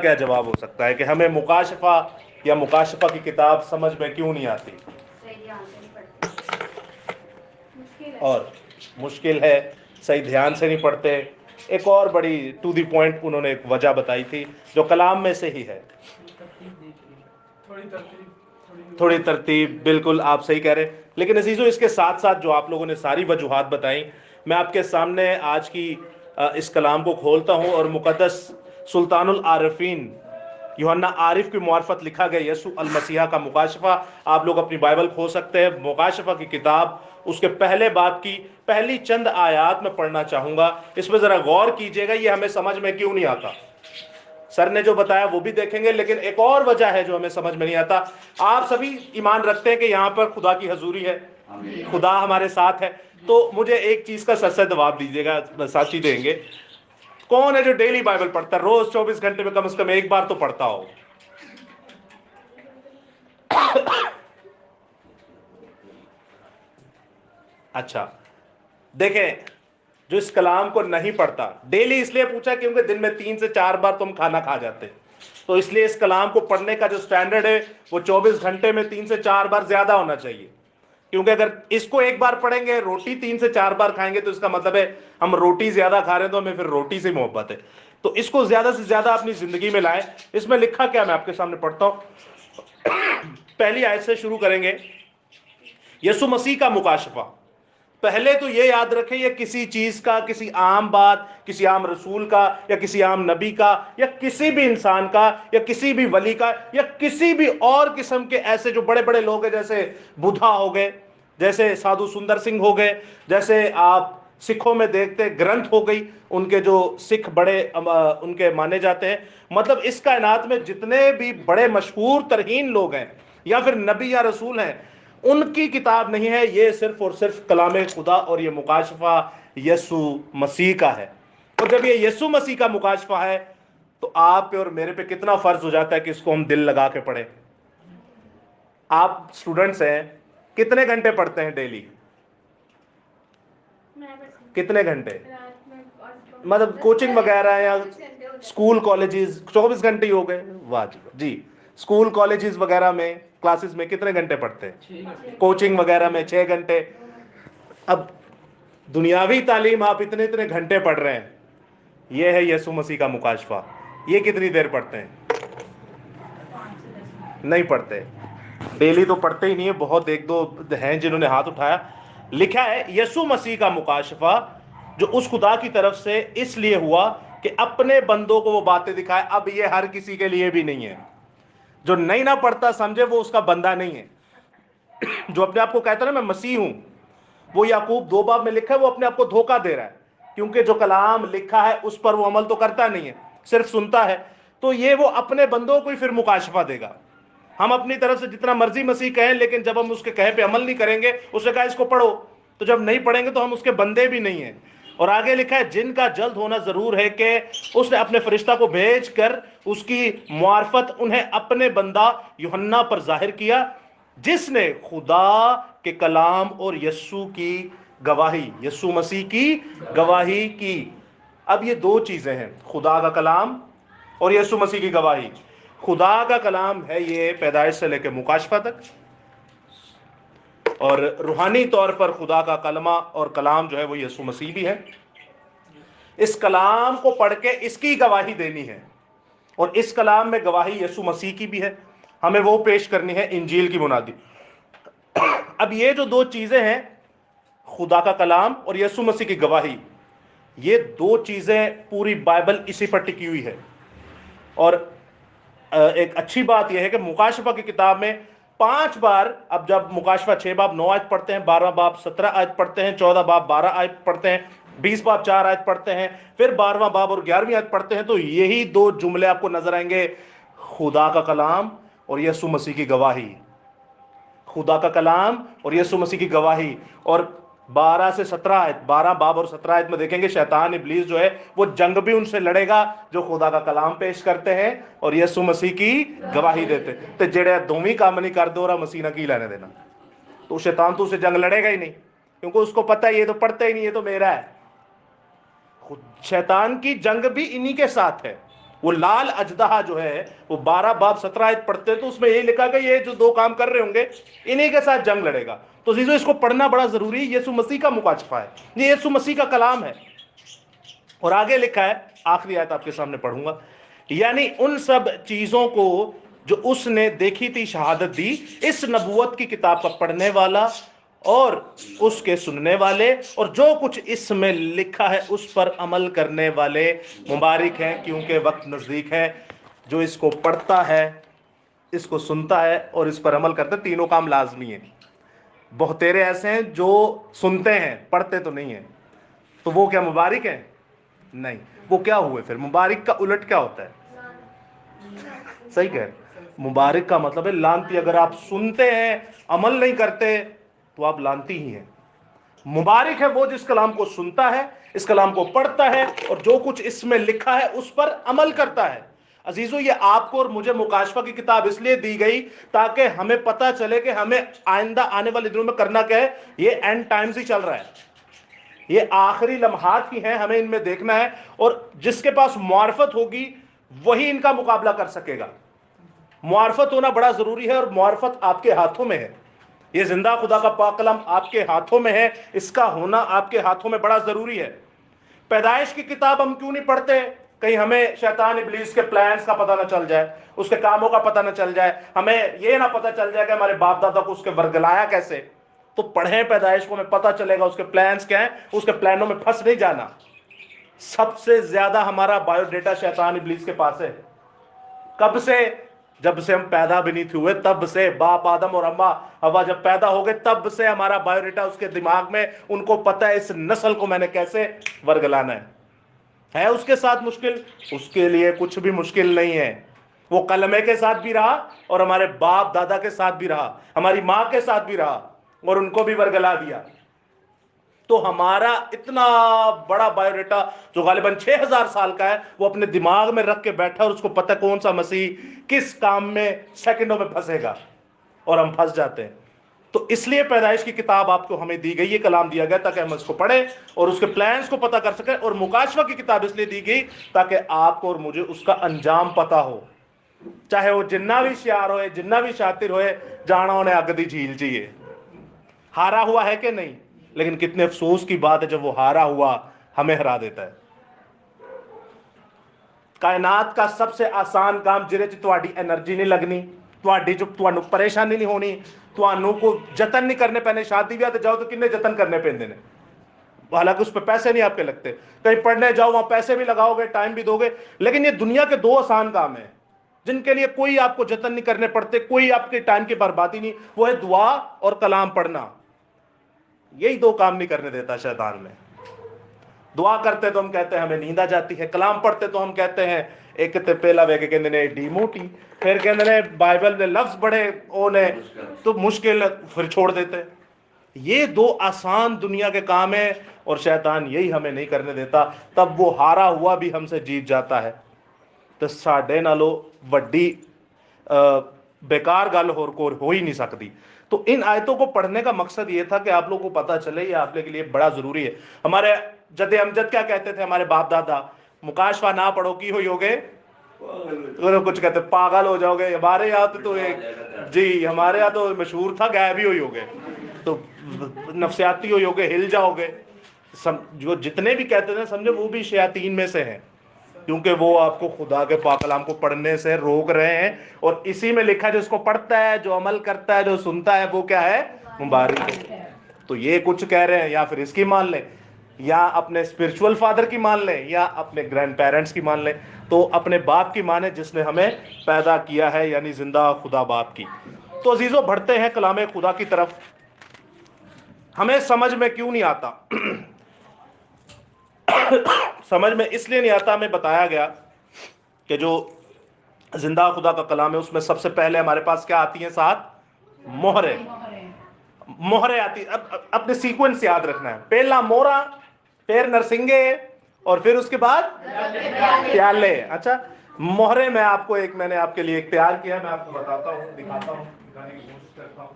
کیا جواب ہو سکتا ہے کہ ہمیں مکاشفہ یا مکاشفہ کی کتاب سمجھ میں کیوں نہیں آتی؟ اور مشکل ہے، صحیح دھیان سے نہیں پڑھتے. ایک اور بڑی ٹو دی پوائنٹ انہوں نے ایک وجہ بتائی تھی جو کلام میں سے ہی ہے. تھوڑی ترتیب، بالکل آپ صحیح کہہ رہے ہیں. لیکن عزیزو اس کے ساتھ ساتھ جو آپ لوگوں نے ساری وجوہات بتائیں، میں آپ کے سامنے آج کی اس کلام کو کھولتا ہوں اور مقدس سلطان العارفین یوحنا عارف کی معرفت لکھا گیا یسوع المسیح کا مکاشفہ. آپ لوگ اپنی بائبل کھول سکتے ہیں، مکاشفہ کی کتاب اس کے پہلے باب کی پہلی چند آیات میں پڑھنا چاہوں گا. اس پہ ذرا غور کیجئے گا، یہ ہمیں سمجھ میں کیوں نہیں آتا. سر نے جو بتایا وہ بھی دیکھیں گے، لیکن ایک اور وجہ ہے جو ہمیں سمجھ میں نہیں آتا. آپ سبھی ایمان رکھتے ہیں کہ یہاں پر خدا کی حضوری ہے، خدا ہمارے ساتھ ہے. تو مجھے ایک چیز کا سچ سے جواب دیجیے گا، ساتھی دیں گے. کون ہے جو ڈیلی بائبل پڑھتا ہے؟ روز 24 گھنٹے میں کم از کم ایک بار تو پڑھتا ہو. اچھا دیکھیں، جو اس کلام کو نہیں پڑھتا ڈیلی، اس لیے پوچھا کیونکہ دن میں 3 سے 4 بار تم کھانا کھا جاتے، تو اس لیے اس کلام کو پڑھنے کا جو سٹینڈرڈ ہے وہ 24 گھنٹے میں 3 سے 4 بار زیادہ ہونا چاہیے. کیونکہ اگر اس کو ایک بار پڑھیں گے، روٹی 3 سے 4 بار کھائیں گے، تو اس کا مطلب ہے ہم روٹی زیادہ کھا رہے ہیں تو ہمیں پھر روٹی سے محبت ہے. تو اس کو زیادہ سے زیادہ اپنی زندگی میں لائیں. اس میں لکھا کیا، میں آپ کے سامنے پڑھتا ہوں. پہلی آیت سے شروع کریں گے. یسوع مسیح کا مکاشفہ. پہلے تو یہ یاد رکھیں، یہ کسی چیز کا، کسی عام بات، کسی عام رسول کا یا کسی عام نبی کا یا کسی بھی انسان کا یا کسی بھی ولی کا یا کسی بھی اور قسم کے ایسے جو بڑے بڑے لوگ ہیں، جیسے بدھا ہو گئے، جیسے سادھو سندر سنگھ ہو گئے، جیسے آپ سکھوں میں دیکھتے گرنتھ ہو گئی، ان کے جو سکھ بڑے ان کے مانے جاتے ہیں. مطلب اس کائنات میں جتنے بھی بڑے مشہور ترین لوگ ہیں یا پھر نبی یا رسول ہیں، ان کی کتاب نہیں ہے. یہ صرف اور صرف کلام خدا اور یہ مکاشفہ یسوع مسیح کا ہے. اور جب یہ یسوع مسیح کا مکاشفہ ہے تو آپ پہ اور میرے پہ کتنا فرض ہو جاتا ہے کہ اس کو ہم دل لگا کے پڑھیں. آپ اسٹوڈنٹس ہیں، کتنے گھنٹے پڑھتے ہیں ڈیلی؟ کتنے گھنٹے؟ مطلب کوچنگ وغیرہ یا اسکول کالجز 24 گھنٹے ہی ہو گئے. واہ جی. اسکول کالجز وغیرہ میں کلاسز میں کتنے گھنٹے پڑھتے ہیں؟ کوچنگ وغیرہ میں 6 گھنٹے. اب دنیاوی تعلیم آپ اتنے اتنے گھنٹے پڑھ رہے ہیں. یہ ہے یسوع مسیح کا مکاشفہ. یہ کتنی دیر پڑھتے ہیں؟ نہیں پڑھتے. ڈیلی تو پڑھتے ہی نہیں ہے. بہت ایک دو ہیں جنہوں نے ہاتھ اٹھایا. لکھا ہے یسوع مسیح کا مکاشفہ جو اس خدا کی طرف سے اس لیے ہوا کہ اپنے بندوں کو وہ باتیں دکھائے. اب یہ ہر کسی کے لیے بھی نہیں ہے. جو نہیں نہ پڑھتا سمجھے وہ اس کا بندہ نہیں ہے. جو اپنے آپ کو کہتا ہے نا میں مسیح ہوں، وہ یعقوب 2 باب میں لکھا ہے وہ اپنے آپ کو دھوکہ دے رہا ہے. کیونکہ جو کلام لکھا ہے اس پر وہ عمل تو کرتا نہیں ہے، صرف سنتا ہے. تو یہ وہ اپنے بندوں کو ہی پھر مکاشفہ دے گا. ہم اپنی طرف سے جتنا مرضی مسیح کہیں، لیکن جب ہم اس کے کہے پہ عمل نہیں کریں گے، اس نے کہا اس کو پڑھو، تو جب نہیں پڑھیں گے تو ہم اس کے بندے بھی نہیں ہیں. اور آگے لکھا ہے جن کا جلد ہونا ضرور ہے کہ اس نے اپنے فرشتہ کو بھیج کر اس کی معرفت انہیں اپنے بندہ یوحنا پر ظاہر کیا، جس نے خدا کے کلام اور یسوع کی گواہی، یسوع مسیح کی گواہی کی. اب یہ 2 چیزیں ہیں، خدا کا کلام اور یسوع مسیح کی گواہی. خدا کا کلام ہے یہ پیدائش سے لے کے مکاشفہ تک، اور روحانی طور پر خدا کا کلمہ اور کلام جو ہے وہ یسوع مسیح بھی ہے. اس کلام کو پڑھ کے اس کی گواہی دینی ہے، اور اس کلام میں گواہی یسوع مسیح کی بھی ہے. ہمیں وہ پیش کرنی ہے انجیل کی بنیادی. اب یہ جو 2 چیزیں ہیں، خدا کا کلام اور یسوع مسیح کی گواہی، یہ 2 چیزیں پوری بائبل اسی پر ٹکی ہوئی ہے. اور ایک اچھی بات یہ ہے کہ مکاشفہ کی کتاب میں 5 بار، اب جب مکاشفہ 6 باب 9 آیت پڑھتے ہیں، 12 باب 17 آیت پڑھتے ہیں، 14 باب 12 آیت پڑھتے ہیں، 20 باب 4 آیت پڑھتے ہیں، پھر 12واں باب اور 11ویں آیت پڑھتے ہیں، تو یہی 2 جملے آپ کو نظر آئیں گے، خدا کا کلام اور یسوع مسیح کی گواہی. خدا کا کلام اور یسوع مسیح کی گواہی. اور 12 سے 17 آیت، 12 باب اور 17 آیت میں دیکھیں گے شیطان ابلیس جو ہے وہ جنگ بھی ان سے لڑے گا جو خدا کا کلام پیش کرتے ہیں اور یسوع مسیح کی گواہی دیتے. تو جڑے دوویں کام نہیں کر دو رہا مسیح نہ کی لینے دینا. تو شیطان تو اسے جنگ لڑے گا ہی نہیں، کیونکہ اس کو پتہ ہے یہ تو پڑھتا ہی نہیں، یہ تو میرا ہے. شیطان کی جنگ بھی انہی کے ساتھ ہے. وہ لال اجدہا جو ہے وہ 12 باب 17 آیت پڑھتے ہیں تو اس میں یہی لکھا کہ یہ جو دو کام کر رہے ہوں گے انہی کے ساتھ جنگ لڑے گا. تو عزیزو اس کو پڑھنا بڑا ضروری ہے. یسوع مسیح کا مکاشفہ ہے, یہ یسوع مسیح کا کلام ہے. اور آگے لکھا ہے, آخری آیت آپ کے سامنے پڑھوں گا, یعنی ان سب چیزوں کو جو اس نے دیکھی تھی شہادت دی, اس نبوت کی کتاب کا پڑھنے والا اور اس کے سننے والے اور جو کچھ اس میں لکھا ہے اس پر عمل کرنے والے مبارک ہیں, کیونکہ وقت نزدیک ہے. جو اس کو پڑھتا ہے, اس کو سنتا ہے اور اس پر عمل کرتا ہے, تینوں کام لازمی ہیں. بہتیرے ایسے ہیں جو سنتے ہیں پڑھتے تو نہیں ہیں, تو وہ کیا مبارک ہیں؟ نہیں. وہ کیا ہوئے پھر؟ مبارک کا الٹ کیا ہوتا ہے؟ صحیح کہہ رہے. مبارک کا مطلب ہے لعنتی. اگر آپ سنتے ہیں عمل نہیں کرتے تو آپ لعنتی ہی ہیں. مبارک ہے وہ جس کلام کو سنتا ہے, اس کلام کو پڑھتا ہے اور جو کچھ اس میں لکھا ہے اس پر عمل کرتا ہے. عزیزو یہ آپ کو اور مجھے مکاشفہ کی کتاب اس لیے دی گئی تاکہ ہمیں پتہ چلے کہ ہمیں آئندہ آنے والے دنوں میں کرنا کیا ہے. یہ اینڈ ٹائمز ہی چل رہا ہے, یہ آخری لمحات ہی ہیں, ہمیں ان میں دیکھنا ہے. اور جس کے پاس معرفت ہوگی وہی ان کا مقابلہ کر سکے گا. معرفت ہونا بڑا ضروری ہے اور معرفت آپ کے ہاتھوں میں ہے. یہ زندہ خدا کا پاک کلام آپ کے ہاتھوں میں ہے, اس کا ہونا آپ کے ہاتھوں میں بڑا ضروری ہے. پیدائش کی کتاب ہم کیوں نہیں پڑھتے؟ کہیں ہمیں شیطان ابلیس کے پلانز کا پتہ نہ چل جائے, اس کے کاموں کا پتہ نہ چل جائے, ہمیں یہ نہ پتہ چل جائے کہ ہمارے باپ دادا کو اس کے ورگلایا کیسے. تو پڑھیں پیدائش کو, ہمیں پتہ چلے گا اس کے پلانز کیا ہیں, اس کے پلانوں میں پھنس نہیں جانا. سب سے زیادہ ہمارا بایو ڈیٹا شیطان ابلیس کے پاس ہے. کب سے؟ جب سے ہم پیدا بھی نہیں تھے ہوئے تب سے. باپ آدم اور اماں ہوا جب پیدا ہو گئے تب سے ہمارا بایو ڈیٹا اس کے دماغ میں, ان کو پتہ ہے اس نسل کو میں نے کیسے ورگلانا ہے. ہے اس کے ساتھ مشکل؟ اس کے لیے کچھ بھی مشکل نہیں ہے. وہ کلمے کے ساتھ بھی رہا اور ہمارے باپ دادا کے ساتھ بھی رہا, ہماری ماں کے ساتھ بھی رہا اور ان کو بھی ورگلا دیا. تو ہمارا اتنا بڑا بایو ڈیٹا جو غالباً 6000 سال کا ہے وہ اپنے دماغ میں رکھ کے بیٹھا اور اس کو پتہ کون سا مسیح کس کام میں سیکنڈوں میں پھنسے گا, اور ہم پھنس جاتے ہیں. تو اس لیے پیدائش کی کتاب آپ کو ہمیں دی گئی, یہ کلام دیا گیا تاکہ ہم اس کو پڑھیں اور اس کے پلانز کو پتہ کر سکیں. اور مکاشفہ کی کتاب اس لیے دی گئی تاکہ آپ کو اور مجھے اس کا انجام پتہ ہو. چاہے وہ جنہ بھی شیار ہوئے, جنہ بھی شاطر ہوئے, جانا انہیں اگدی جھیل چاہیے. ہارا ہوا ہے کہ نہیں؟ لیکن کتنے افسوس کی بات ہے جب وہ ہارا ہوا ہمیں ہرا دیتا ہے. کائنات کا سب سے آسان کام جہے تہاڈی انرجی نہیں لگنی, تہاڈی جو تانوں پریشانی نہیں ہونی, تانوں کو جتن نہیں کرنے پینے. شادی بیاہ تے جاؤ تو کنے جتن کرنے پیندے نے, حالانکہ اس پہ پیسے نہیں آپ کے لگتے. کہیں پڑھنے جاؤ وہاں پیسے بھی لگاؤ گے, ٹائم بھی دو گے. لیکن یہ دنیا کے 2 آسان کام ہیں جن کے لیے کوئی آپ کو جتن نہیں کرنے پڑتے, کوئی آپ کے ٹائم کی بربادی نہیں. وہ ہے دعا اور کلام پڑھنا. یہی 2 کام نہیں کرنے دیتا شیطان میں. دعا کرتے تو ہم کہتے ہیں ہمیں نیند آ جاتی ہے, کلام پڑھتے تو ہم کہتے ہیں ایک تے پہلا وے کے کہندے نے ایڈی موٹی, پھر کہندے نے بائبل دے لفظ بڑے او نے تو مشکل, پھر چھوڑ دیتے. یہ 2 آسان دنیا کے کام ہیں اور شیطان یہی ہمیں نہیں کرنے دیتا. تب وہ ہارا ہوا بھی ہم سے جیت جاتا ہے. تو ساڈے نالوں وڈی بیکار گل اور کو ہو ہی نہیں سکتی. تو ان آیتوں کو پڑھنے کا مقصد یہ تھا کہ آپ لوگوں کو پتہ چلے, یہ آپ کے لیے بڑا ضروری ہے. ہمارے جد امجد کیا کہتے تھے, ہمارے باپ دادا, مکاشفہ نہ پڑھو کی ہوئی ہوگے, کچھ کہتے پاگل ہو جاؤ گے. ہمارے یہاں تو جی ہمارے یہاں تو مشہور تھا غائب ہی ہوئی ہوگے, تو نفسیاتی ہوئی ہوگے, ہل جاؤ گے. جو جتنے بھی کہتے تھے سمجھو وہ بھی شیاطین میں سے ہیں, کیونکہ وہ آپ کو خدا کے پاک کلام کو پڑھنے سے روک رہے ہیں. اور اسی میں لکھا ہے جو اس کو پڑھتا ہے, جو عمل کرتا ہے, جو سنتا ہے, وہ کیا ہے؟ مبارک ہے. تو یہ کچھ کہہ رہے ہیں, یا پھر اس کی مان لیں, یا اپنے اسپرچول فادر کی مان لیں, یا اپنے گرینڈ پیرنٹس کی مان لیں. تو اپنے باپ کی مانیں جس نے ہمیں پیدا کیا ہے, یعنی زندہ خدا باپ کی. تو عزیزو بڑھتے ہیں کلام خدا کی طرف. ہمیں سمجھ میں کیوں نہیں آتا؟ سمجھ میں اس لیے نہیں آتا, ہمیں بتایا گیا کہ جو زندہ خدا کا کلام ہے اس میں سب سے پہلے ہمارے پاس کیا آتی ہیں؟ 7 مہریں. مہریں آتی, اب اپنے سیکوینس یاد رکھنا ہے. پہلا مورا, پھر نرسنگے, اور پھر اس کے بعد پیالے. اچھا مہریں میں نے آپ کے لیے ایک تیار کیا ہے, میں آپ کو بتاتا ہوں, دکھاتا ہوں, دکھانے کی کوشش کرتا ہوں.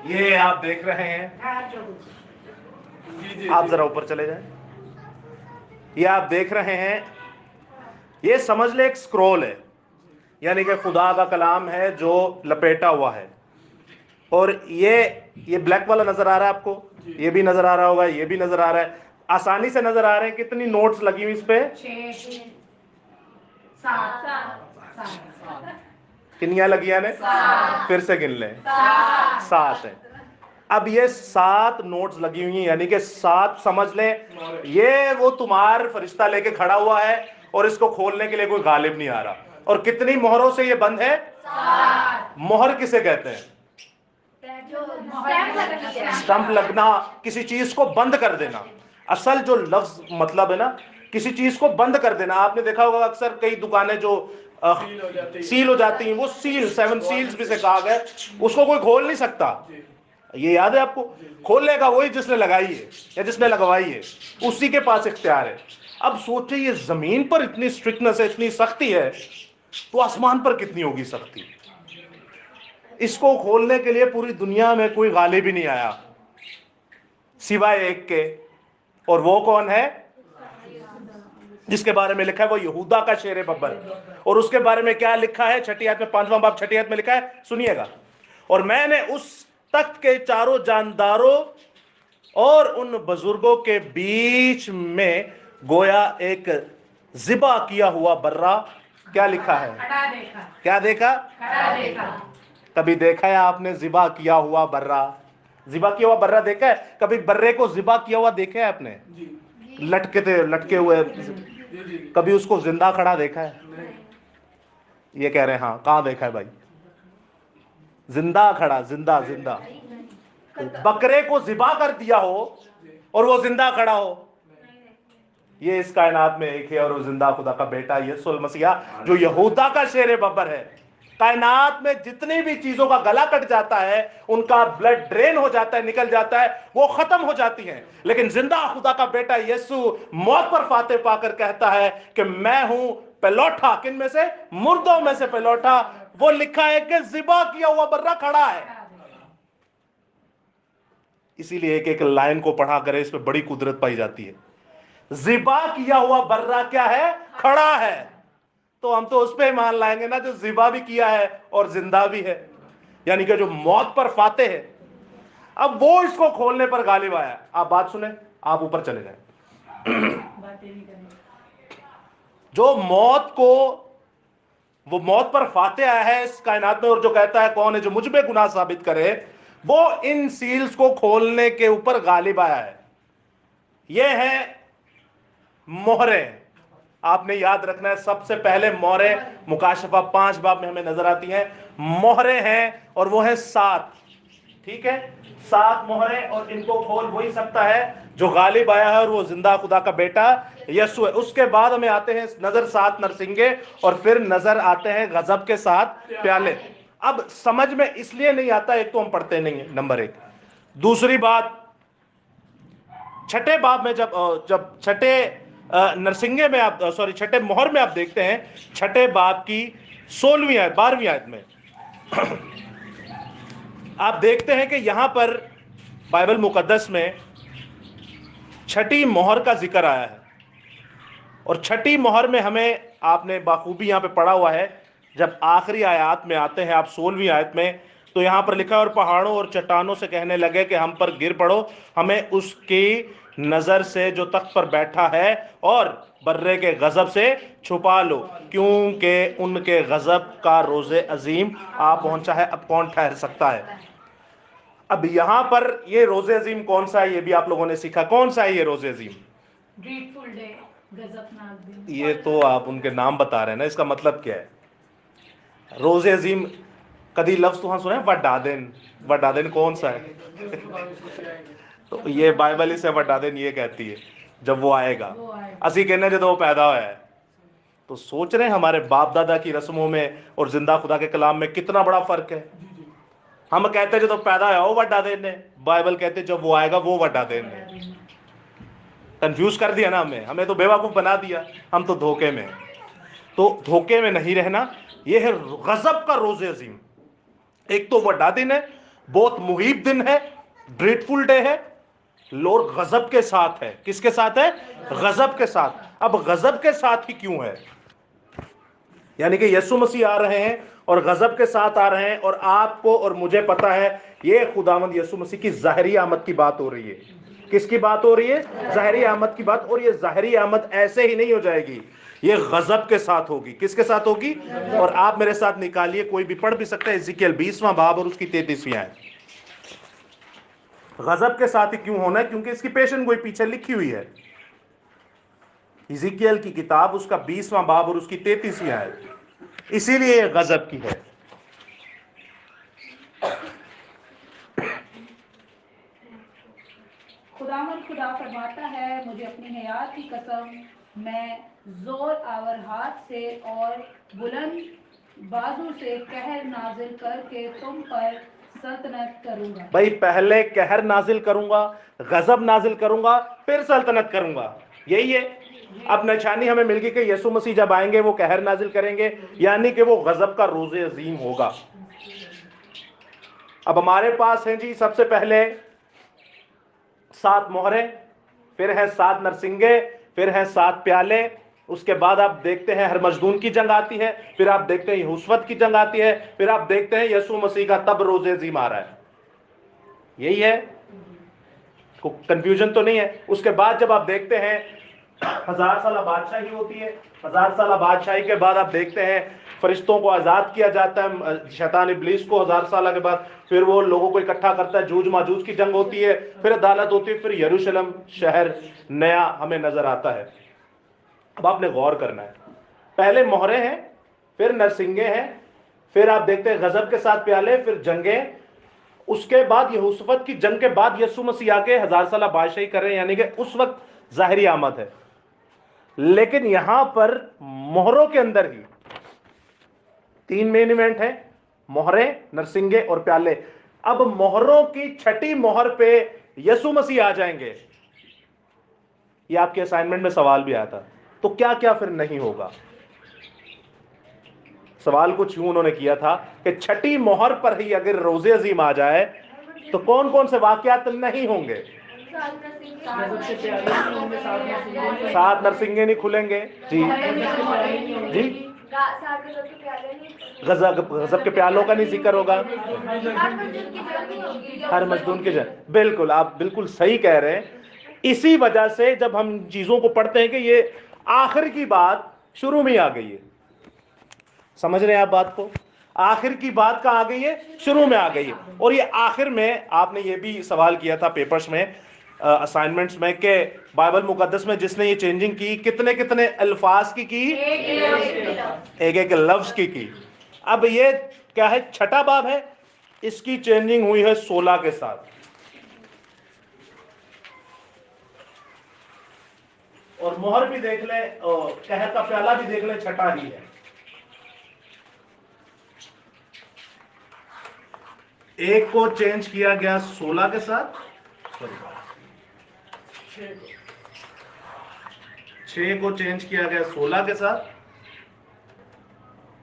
یہ آپ دیکھ رہے ہیں, آپ ذرا اوپر چلے جائیں. یہ آپ دیکھ رہے ہیں, یہ سمجھ لیں ایک سکرول ہے, یعنی کہ خدا کا کلام ہے جو لپیٹا ہوا ہے. اور یہ بلیک والا نظر آ رہا ہے آپ کو, یہ بھی نظر آ رہا ہوگا, یہ بھی نظر آ رہا ہے, آسانی سے نظر آ رہے ہیں. کتنی نوٹس لگی ہوئی اس پہ؟ 7. کنیاں لگی ہیں نے؟ پھر سے گن لیں, 7 ہیں. اب یہ 7 نوٹس لگی ہوئی ہیں, یعنی کہ 7 سمجھ لیں یہ وہ تمہار فرشتہ لے کے کھڑا ہوا ہے اور اس کو کھولنے کے لیے کوئی غالب نہیں آ رہا. اور کتنی مہروں سے یہ بند ہے؟ 7. مہر کسے کہتے ہیں؟ اسٹمپ لگنا, کسی چیز کو بند کر دینا. اصل جو لفظ مطلب ہے نا, کسی چیز کو بند کر دینا. آپ نے دیکھا ہوگا اکثر کئی دکانیں جو سیل ہو جاتی ہیں, وہ سیل 7 سیلز بھی سے کہا گیا, اس کو کوئی کھول نہیں سکتا. یہ یاد ہے آپ کو؟ کھولنے کا وہی جس نے لگائی ہے یا جس نے لگوائی ہے, اسی کے پاس اختیار ہے. اب سوچیں یہ زمین پر اتنی اسٹرکٹنس ہے, اتنی سختی ہے, تو آسمان پر کتنی ہوگی سختی. اس کو کھولنے کے لیے پوری دنیا میں کوئی غالب ہی نہیں آیا سوائے ایک کے, اور وہ کون ہے؟ جس کے بارے میں لکھا ہے وہ یہودا کا شیر ببر. اور اس کے بارے میں کیا لکھا ہے؟ 6 آیت میں, 5واں باب 6 آیت میں لکھا ہے, سنیے گا. اور میں نے اس تخت کے چاروں جانداروں اور ان بزرگوں کے بیچ میں گویا ایک ذبح کیا ہوا برا, کیا لکھا ہے؟ کیا دیکھا؟ کبھی دیکھا ہے آپ نے ذبح کیا ہوا برا؟ ذبح کیا ہوا برا دیکھا ہے؟ کبھی برے کو ذبح کیا ہوا دیکھا ہے آپ نے؟ لٹکے ہوئے. کبھی اس کو زندہ کھڑا دیکھا ہے؟ یہ کہہ رہے ہیں ہاں. کہاں دیکھا ہے بھائی؟ زندہ کھڑا, زندہ. بکرے کو ذبح کر دیا ہو اور وہ زندہ کھڑا ہو, یہ اس کائنات میں ایک ہے, اور وہ زندہ خدا کا بیٹا یسوع المسیح جو یہودا کا شیر ببر ہے. کائنات میں جتنی بھی چیزوں کا گلا کٹ جاتا ہے, ان کا بلڈ ڈرین ہو جاتا ہے, نکل جاتا ہے, وہ ختم ہو جاتی ہیں, لیکن زندہ خدا کا بیٹا یسوع موت پر فاتح پا کر کہتا ہے کہ میں ہوں پلوٹا. کن میں سے؟ مردوں میں سے پلوٹا. وہ لکھا ہے کہ ذبح کیا ہوا برا کھڑا ہے. اسی لیے ایک ایک لائن کو پڑھا کرے, اس پہ بڑی قدرت پائی جاتی ہے. ذبح کیا ہوا برا کیا ہے؟ کھڑا ہے. تو ہم تو اس پہ ایمان لائیں گے نا جو ذبح بھی کیا ہے اور زندہ بھی ہے, یعنی کہ جو موت پر فاتح ہے. اب وہ اس کو کھولنے پر غالب آیا. آپ بات سنیں, آپ اوپر چلے جائیں. جو موت پر فاتح آیا ہے اس کائنات میں, اور جو کہتا ہے کون ہے جو مجھ پہ گناہ ثابت کرے, وہ ان سیلز کو کھولنے کے اوپر غالب آیا ہے. یہ ہے مہریں. آپ نے یاد رکھنا ہے, سب سے پہلے مہریں مکاشفہ 5 باب میں ہمیں نظر آتی ہیں. مہریں ہیں اور وہ ہیں 7. ٹھیک ہے, 7 مہریں, اور ان کو کھول وہی سکتا ہے جو غالب آیا ہے, اور وہ زندہ خدا کا بیٹا یسوع ہے. اس کے بعد ہمیں آتے ہیں نظر 7 نرسنگے, اور پھر نظر آتے ہیں غضب کے 7 پیالے. اب سمجھ میں اس لیے نہیں آتا, ایک تو ہم پڑھتے نہیں ہیں, نمبر 1. دوسری بات, 6 باب میں جب 6 نرسنگے میں آپ 6 مہر میں آپ دیکھتے ہیں, 6 باب کی 16ویں آیت 12ویں آیت میں آپ دیکھتے ہیں کہ یہاں پر بائبل مقدس میں 6 مہر کا ذکر آیا ہے. اور 6 مہر میں ہمیں, آپ نے بخوبی یہاں پہ پڑھا ہوا ہے, جب آخری آیات میں آتے ہیں آپ 16ویں آیت میں, تو یہاں پر لکھا ہے اور پہاڑوں اور چٹانوں سے کہنے لگے کہ ہم پر گر پڑو, ہمیں اس کی نظر سے جو تخت پر بیٹھا ہے اور برے کے غضب سے چھپا لو, کیونکہ ان کے غضب کا روز عظیم آ پہنچا ہے, اب کون ٹھہر سکتا ہے. اب یہاں پر یہ روز عظیم کون سا ہے, یہ بھی آپ لوگوں نے سیکھا. کون سا ہے یہ روز عظیم؟ گریٹفل ڈے, غضبناک دن. یہ تو آپ ان کے نام بتا رہے ہیں نا, اس کا مطلب کیا ہے؟ روز عظیم کدی لفظ تو ہاں سنا ہے وڈادن. وڈادن کون سا ہے؟ تو یہ بائبل اسے وڈادن یہ کہتی ہے جب وہ آئے گا. اسی کہنے جب وہ پیدا ہوا ہے. تو سوچ رہے ہیں ہمارے باپ دادا کی رسموں میں اور زندہ خدا کے کلام میں کتنا بڑا فرق ہے. ہم کہتے ہیں جب پیدا ہوا وہ وڈادن ہے, بائبل کہتے جب وہ آئے گا وہ وڈادن ہے. کنفیوز کر دیا نا ہمیں تو بیوقوف بنا دیا, ہم تو دھوکے میں. تو دھوکے میں نہیں رہنا. یہ ہے غضب کا روز عظیم. ایک تو وڈا دن ہے, بہت محیب دن ہے, گریٹفل ڈے ہے, لور غضب کے ساتھ ہے. کس کے ساتھ ہے؟ غضب کے ساتھ. اب غضب کے ساتھ ہی کیوں ہے؟ یعنی کہ یسوع مسیح آ رہے ہیں اور غضب کے ساتھ آ رہے ہیں، اور آپ کو اور مجھے پتا ہے یہ خداوند یسوع مسیح کی ظاہری آمد کی بات ہو رہی ہے. کس کی بات ہو رہی ہے؟ ظاہری آمد کی بات. اور یہ ظاہری آمد ایسے ہی نہیں ہو جائے گی، یہ غضب کے ساتھ ہوگی. کس کے ساتھ ہوگی؟ اور آپ میرے ساتھ نکالیے، کوئی بھی پڑھ بھی سکتا ہے، ازیکیل 20واں باب اور اس کی 33ویں آیت. غضب کے ساتھ ہی کیوں ہونا ہے؟ کیونکہ اس کی پیشن گوئی پیچھے لکھی ہوئی ہے. ازیکیل کی کتاب اس کا 20واں باب اور اس کی 33ویں آیت، اسی لیے یہ غضب کی ہے. خداوند خدا فرماتا ہے، مجھے اپنی حیات کی قسم، میں زور آور ہاتھ سے اور بلند بازو سے قہر نازل کر کے تم پر سلطنت کروں گا. بھائی پہلے قہر نازل کروں گا، غضب نازل کروں گا، پھر سلطنت کروں گا. یہی ہے. اب نشانی ہمیں مل گئی کہ یسوع مسیح جب آئیں گے وہ قہر نازل کریں گے، یعنی کہ وہ غضب کا روز عظیم ہوگا. اب ہمارے پاس ہیں جی سب سے پہلے 7 مہریں، پھر ہے 7 نرسنگے، پھر ہے 7 پیالے. اس کے بعد آپ دیکھتے ہیں ہرمجدون کی جنگ آتی ہے، پھر آپ دیکھتے ہیں یہوشفت کی جنگ آتی ہے، پھر آپ دیکھتے ہیں یسوع مسیح کا تب روز عظیم آ رہا ہے. یہی ہے، کنفیوژن تو نہیں ہے. اس کے بعد جب آپ دیکھتے ہیں 1000 سالہ بادشاہی ہوتی ہے، 1000 سالہ بادشاہی کے بعد آپ دیکھتے ہیں فرشتوں کو آزاد کیا جاتا ہے، شیطان ابلیس کو 1000 سالہ کے بعد، پھر وہ لوگوں کو اکٹھا کرتا ہے، جوج ماجوج کی جنگ ہوتی ہے، پھر عدالت ہوتی ہے، پھر یروشلم شہر نیا ہمیں نظر آتا ہے. اب آپ نے غور کرنا ہے، پہلے مہرے ہیں، پھر نرسنگے ہیں، پھر آپ دیکھتے ہیں غضب کے ساتھ پیالے، پھر جنگیں. اس کے بعد یہوشفت کی جنگ کے بعد یسوع مسیح آ کے 1000 سالہ بادشاہی کر رہے ہیں، یعنی کہ اس وقت ظاہری آمد ہے. لیکن یہاں پر مہروں کے اندر ہی 3 مین ایونٹ ہیں، مہریں، نرسنگے اور پیالے. اب مہروں کی چھٹی مہر پہ یسوع مسیح آ جائیں گے. یہ آپ کے اسائنمنٹ میں سوال بھی آیا تھا. تو کیا کیا پھر نہیں ہوگا؟ سوال کچھ یوں انہوں نے کیا تھا کہ چھٹی مہر پر ہی اگر روز عظیم آ جائے تو کون کون سے واقعات نہیں ہوں گے؟ 7 نرسنگے نہیں کھلیں گے جی جی، غضب کے پیالوں کا نہیں ذکر ہوگا، ہر مجدون کی جنگ. بالکل، آپ بالکل صحیح کہہ رہے ہیں. اسی وجہ سے جب ہم چیزوں کو پڑھتے ہیں کہ یہ آخر کی بات شروع میں آ گئی ہے. سمجھ رہے ہیں آپ بات کو؟ آخر کی بات کہاں آ گئی ہے؟ شروع میں آ گئی ہے. اور یہ آخر میں آپ نے یہ بھی سوال کیا تھا پیپرز میں، اسائنمنٹس میں، کہ بائبل مقدس میں جس نے یہ چینجنگ کی کتنے کتنے الفاظ کی؟ ایک ایک لفظ کی. اب یہ کیا ہے؟ چھٹا باب ہے، اس کی چینجنگ ہوئی ہے 16 کے ساتھ. اور مہر بھی دیکھ لیں، اور قہر کا پیالہ بھی دیکھ لیں، چھٹا ہی ہے. ایک کو چینج کیا گیا 16 کے ساتھ، 6 کو چینج کیا گیا 16 کے ساتھ،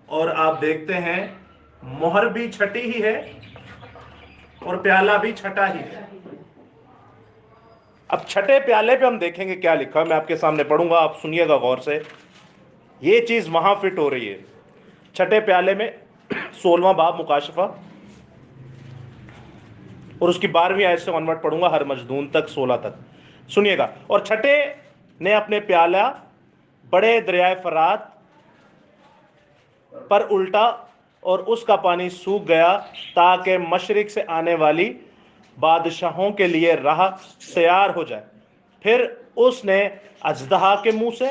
اور آپ دیکھتے ہیں مہر بھی چھٹی ہی ہے اور پیالہ بھی چھٹا ہی ہے. اب چھٹے پیالے پہ ہم دیکھیں گے کیا لکھا ہے. میں آپ کے سامنے پڑھوں گا، آپ سنیے گا غور سے. یہ چیز وہاں فٹ ہو رہی ہے چھٹے پیالے میں، 16واں باب مکاشفہ، اور اس کی 12ویں آیت سے عنوان پڑھوں گا ہر مجدون تک 16 تک. سنیے گا. اور چھٹے نے اپنے پیالہ بڑے دریائے فرات پر الٹا، اور اس کا پانی سوکھ گیا تاکہ مشرق سے آنے والی بادشاہوں کے لیے راہ تیار ہو جائے. پھر اس نے اژدہا کے منہ سے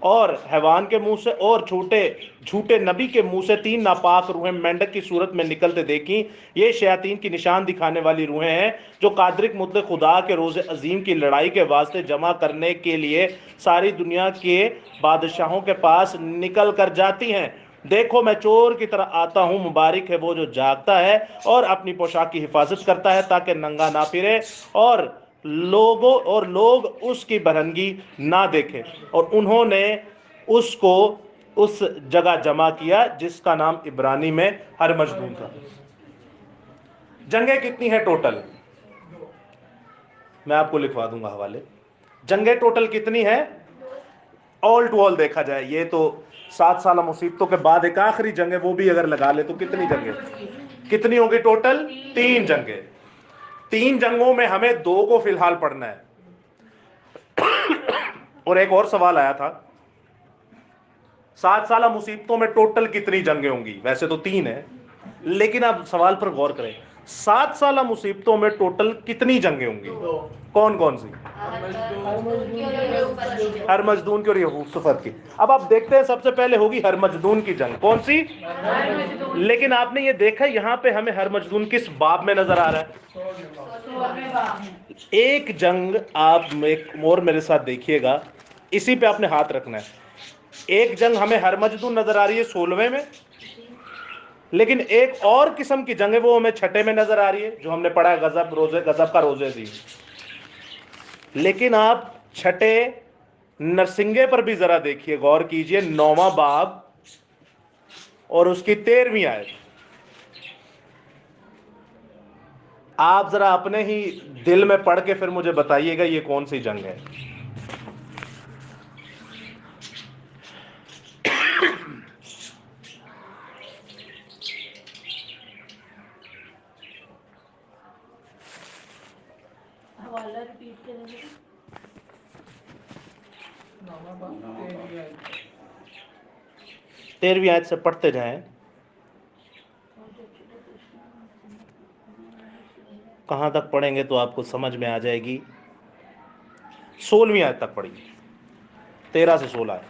اور حیوان کے منہ سے اور جھوٹے نبی کے منہ سے 3 ناپاک روحیں مینڈک کی صورت میں نکلتے دیکھیں. یہ شیاطین کی نشان دکھانے والی روحیں ہیں جو قادرک مطلق خدا کے روز عظیم کی لڑائی کے واسطے جمع کرنے کے لیے ساری دنیا کے بادشاہوں کے پاس نکل کر جاتی ہیں. دیکھو میں چور کی طرح آتا ہوں، مبارک ہے وہ جو جاگتا ہے اور اپنی پوشاک کی حفاظت کرتا ہے تاکہ ننگا نہ پھرے اور لوگ اس کی برہنگی نہ دیکھیں. اور انہوں نے اس کو اس جگہ جمع کیا جس کا نام عبرانی میں ہر مجدون تھا. جنگیں کتنی ہیں ٹوٹل؟ मैं आपको लिखवा दूंगा हवाले। जंगें टोटल कितनी है ऑल टू ऑल देखा जाए, ये तो 7 साल मुसीबतों के बाद एक आखिरी जंग है, वो भी अगर लगा ले तो कितनी जंगें, कितनी होगी टोटल? 3 जंगें। 3 जंगों में हमें 2 को फिलहाल पढ़ना है। और एक और सवाल आया था, 7 साल मुसीबतों में टोटल कितनी जंगें होंगी? वैसे तो 3 है, लेकिन आप सवाल पर गौर करें, 7 साल मुसीबतों में टोटल कितनी जंगें होंगी? कौन कौन सी? हर मजदून की और यहूसफत की। अब आप देखते हैं सबसे पहले होगी हर मजदून की जंग। कौन सी? लेकिन आपने ये देखा यहां पे हमें हर मजदून किस बाब में नजर आ रहा है? एक जंग आप एक और मेरे साथ देखिएगा, इसी पे आपने हाथ रखना है। एक जंग हमें हर मजदून नजर आ रही है 16वें में, लेकिन एक और किस्म की जंग है वो हमें 6ठे में नजर आ रही है, जो हमने पढ़ा है गजब का रोजे दी। लेकिन आप 6ठे नरसिंगे पर भी जरा देखिए, गौर कीजिए, 9वां बाब और उसकी 13वीं आयत। आप जरा अपने ही दिल में पढ़ के फिर मुझे बताइएगा ये कौन सी जंग है। हवाला रिपीट करेंगे। 13वीं आयत से पढ़ते जाएं, कहां तक पढ़ेंगे तो आपको समझ में आ जाएगी। 16वीं आयत तक पढ़िए, 13 से 16 है।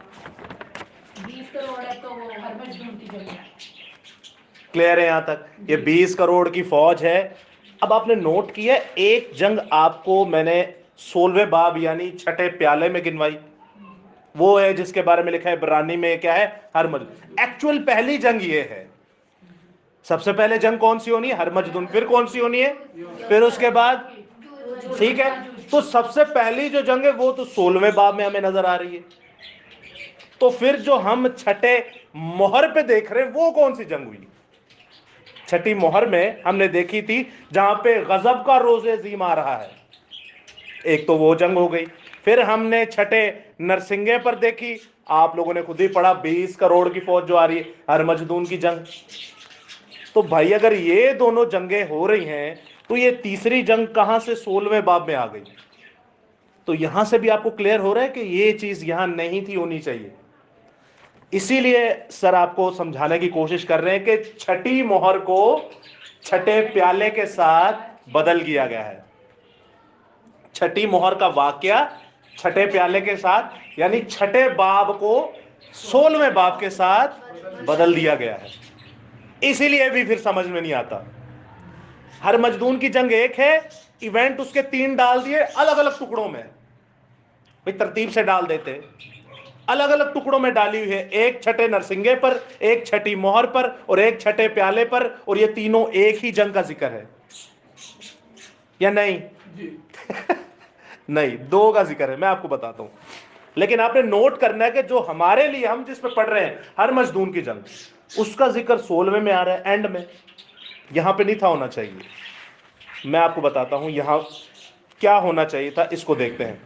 20 करोड़ है तो वो हर मजदूर की जगह। क्लियर है यहां तक? ये 20 करोड़ की फौज है। अब आपने नोट किया एक जंग आपको मैंने 16वें बाब यानी 6ठे प्याले में गिनवाई, वो है जिसके बारे में लिखा है इब्रानी में, क्या है? हर मजदून। एक्चुअल पहली जंग ये है। सबसे पहले जंग कौन सी होनी है? हर मजदून। फिर कौन सी होनी है? फिर उसके बाद, ठीक है, तो सबसे पहली जो जंग है वो तो 16वें बाब में हमें नजर आ रही है। तो फिर जो हम 6ठे मोहर पे देख रहे हैं वो कौन सी जंग हुई? 6ठी मोहर में हमने देखी थी जहां पे गजब का रोजे अजीम आ रहा है, एक तो वो जंग हो गई। फिर हमने 6ठे नरसिंगे पर देखी, आप लोगों ने खुद ही पढ़ा, 20 करोड़ की फौज जो आ रही है, हर मजदून की जंग। तो भाई अगर ये दोनों जंगें हो रही हैं तो ये तीसरी जंग कहां से 16वें बाब में आ गई? तो यहां से भी आपको क्लियर हो रहा है कि ये चीज यहां नहीं थी होनी चाहिए। इसीलिए सर आपको समझाने की कोशिश कर रहे हैं कि 6ठी मोहर को 6ठे प्याले के साथ बदल दिया गया है। 6ठी मोहर का वाकया 6ठे प्याले के साथ, यानी 6ठे बाब को 16वें बाब के साथ बदल दिया गया है। इसीलिए भी फिर समझ में नहीं आता। हर मजदून की जंग एक है, इवेंट उसके 3 डाल दिए अलग अलग टुकड़ों में, भाई तरतीब से डाल देते, अलग अलग टुकड़ों में डाली हुई है, एक 6ठे नरसिंगे पर, एक 6ठी मोहर पर और एक 6ठे प्याले पर, और ये तीनों एक ही जंग का जिक्र है या नहीं? नहीं, 2 का जिक्र है, मैं आपको बताता हूं। लेकिन आपने नोट करना है कि जो हमारे लिए हम जिस पे पढ़ रहे हैं हर मजदून की जंग, उसका जिक्र 16वें में आ रहा है, एंड में। यहां पे नहीं था होना चाहिए। मैं आपको बताता हूं यहां क्या होना चाहिए था, इसको देखते हैं।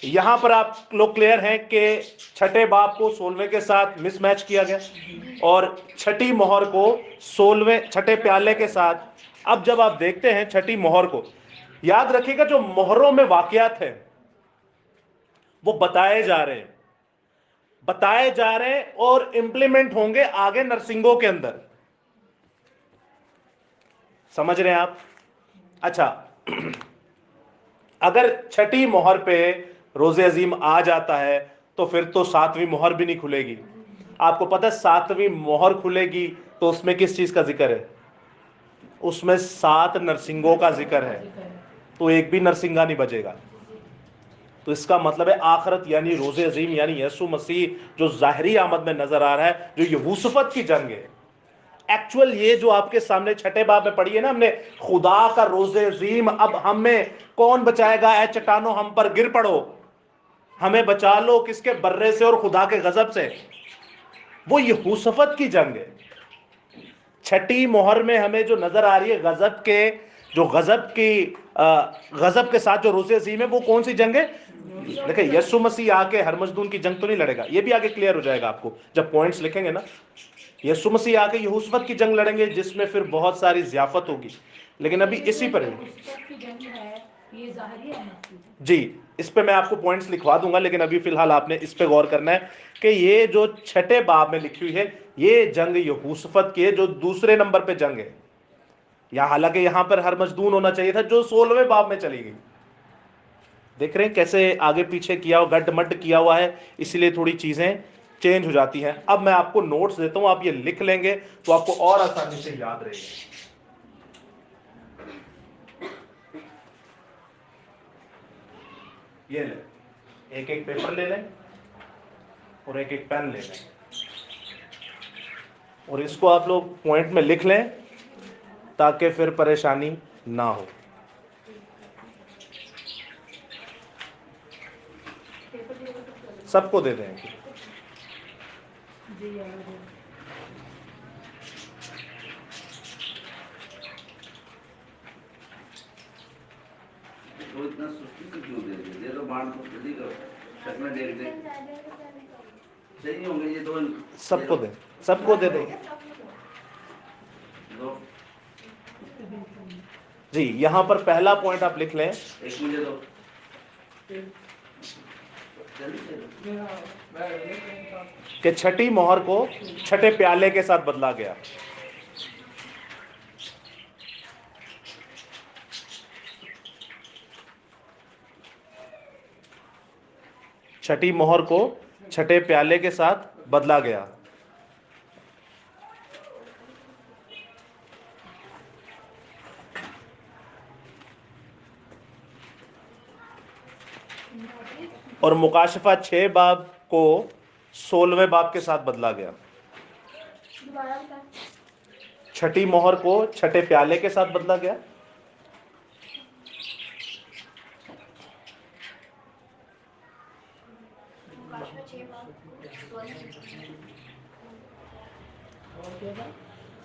यहां पर आप लोग क्लियर हैं कि 6ठे बाब को 16वें के साथ मिसमैच किया गया और 6ठी मोहर को 16वें 6ठे प्याले के साथ। अब जब आप देखते हैं 6ठी मोहर को, याद रखिएगा जो मोहरों में वाकयात है वो बताए जा रहे हैं और इंप्लीमेंट होंगे आगे नरसिंगों के अंदर। समझ रहे हैं आप? अच्छा, अगर 6ठी मोहर पे रोजे अजीम आ जाता है तो फिर तो 7वीं मोहर भी नहीं खुलेगी। आपको पता है 7वीं मोहर खुलेगी तो उसमें किस चीज का जिक्र है? उसमें 7 नरसिंगों का जिक्र है, तो एक भी नरसिंगा नहीं बचेगा। तो इसका मतलब है आखरत यानी रोजे अजीम यानी यीशु मसीह जो ज़ाहरी आमद में नजर आ रहा है, जो यहूसफत की जंग है, एक्चुअल ये जो आपके सामने 6ठे बाब में पढ़ी है ना हमने, खुदा का रोजे अजीम, अब हमें कौन बचाएगा? ऐ चट्टानो हम पर गिर पड़ो, हमें बचा लो किसके? बर्रे से और खुदा के गजब से। वो यहूसफत की जंग है। 6ठी मोहर में हमें जो नजर आ रही है गजब के جو غضب کے ساتھ جو روزے عظیم ہے وہ کون سی جنگ ہے؟ دیکھیں یسوع مسیح آ کے ہرمزدون کی جنگ تو نہیں لڑے گا، یہ بھی آگے کلیئر ہو جائے گا آپ کو جب پوائنٹس لکھیں گے نا. یسوع مسیح آ کے یہوشفت کی جنگ لڑیں گے جس میں پھر بہت ساری ضیافت ہوگی، لیکن ابھی اسی پر یہوشفت کی جنگ ہے یہ ظاہری ہے مکی. جی اس پہ میں آپ کو پوائنٹس لکھوا دوں گا، لیکن ابھی فی الحال آپ نے اس پہ غور کرنا ہے کہ یہ جو چھٹے باب میں لکھی ہوئی ہے یہ جنگ یہوشفت کی ہے جو دوسرے نمبر پہ جنگ ہے. یا حالانکہ یہاں پر ہرمزدون ہونا چاہیے تھا جو 16ویں باب میں چلی گئی. دیکھ رہے ہیں کیسے آگے پیچھے کیا ہوا، گڈ مڈ کیا ہوا ہے، اسی لیے تھوڑی چیزیں چینج ہو جاتی ہیں. اب میں آپ کو نوٹس دیتا ہوں، آپ یہ لکھ لیں گے تو آپ کو اور آسانی سے یاد رہے گا. یہ لیں، ایک ایک پیپر لے لیں اور ایک ایک پین لے لیں اور اس کو آپ لوگ پوائنٹ میں لکھ لیں تاکہ پھر پریشانی نہ ہو. سب کو دے دیں. جی وہ اتنا سستی سے کیوں دے دے دو بانٹ کو جلدی کرو شک میں دیکھ دے صحیح ہوں گے یہ دو سب کو دیں، سب کو دے دیں. دو جی یہاں پر پہلا پوائنٹ آپ لکھ لیں ایک مجھے دو جلدی سے دو. کہ چھٹی مہر کو چھٹے پیالے کے ساتھ بدلا گیا. چھٹی مہر کو چھٹے پیالے کے ساتھ بدلا گیا. اور مکاشفہ 6 باب کو 16ویں باب کے ساتھ بدلا گیا. چھٹی مہر کو چھٹے پیالے کے ساتھ بدلا گیا.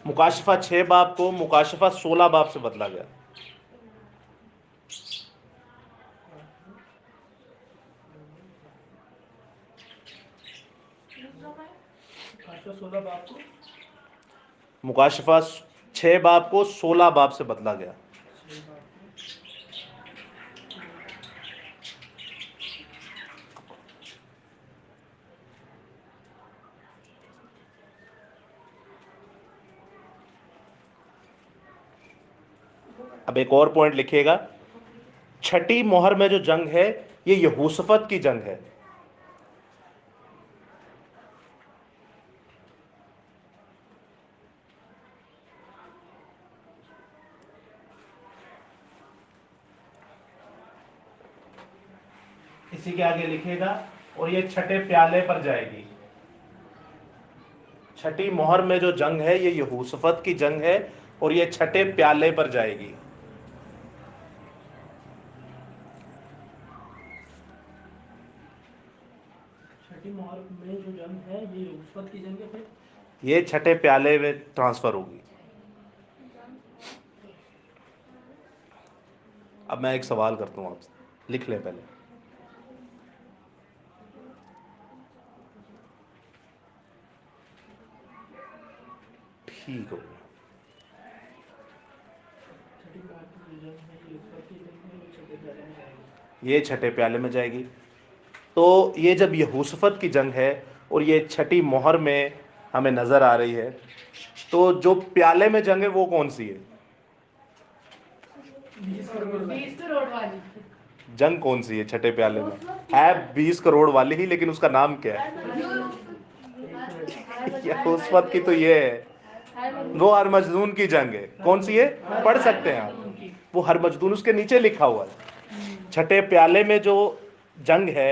مکاشفہ 6 باب کو مکاشفہ 16 باب سے بدلا گیا. مکاشفہ 6 باب کو 16 باب سے بدلا گیا. اب ایک اور پوائنٹ لکھیے گا، چھٹی مہر میں جو جنگ ہے یہ یہوشفت کی جنگ ہے. اسی کے آگے لکھے گا اور یہ چھٹے پیالے پر جائے گی. چھٹی مہر میں جو جنگ ہے یہ یہوشفت کی جنگ ہے اور یہ چھٹے پیالے پر جائے گی. چھٹی مہر میں جو جنگ ہے یہ یہوشفت کی جنگ ہے، پھر یہ چھٹے پیالے میں ٹرانسفر ہوگی. اب میں ایک سوال کرتا ہوں آپ سے، لکھ لیں پہلے. ٹھیک ہو گیا. چھٹی مہر کی جو جنگ ہے یہ یہوشفت کی جنگ ہے، یہ چھٹے پیالے میں جائے گی. یہ چھٹے پیالے میں جائے گی. تو یہ جب یہوشفت کی جنگ ہے اور یہ چھٹی مہر میں ہمیں نظر آ رہی ہے، تو جو پیالے میں جنگ ہے وہ کون سی ہے؟ 20 کروڑ والی. جنگ کون سی ہے چھٹے پیالے میں؟ ہے 20 کروڑ والی ہی، لیکن اس کا نام کیا ہے؟ یہوشفت کی تو یہ ہے، وہ ہرمزدون کی جنگ ہے. کون سی ہے؟ پڑھ سکتے ہیں آپ، وہ ہرمزدون اس کے نیچے لکھا ہوا ہے. چھٹے پیالے میں جو جنگ ہے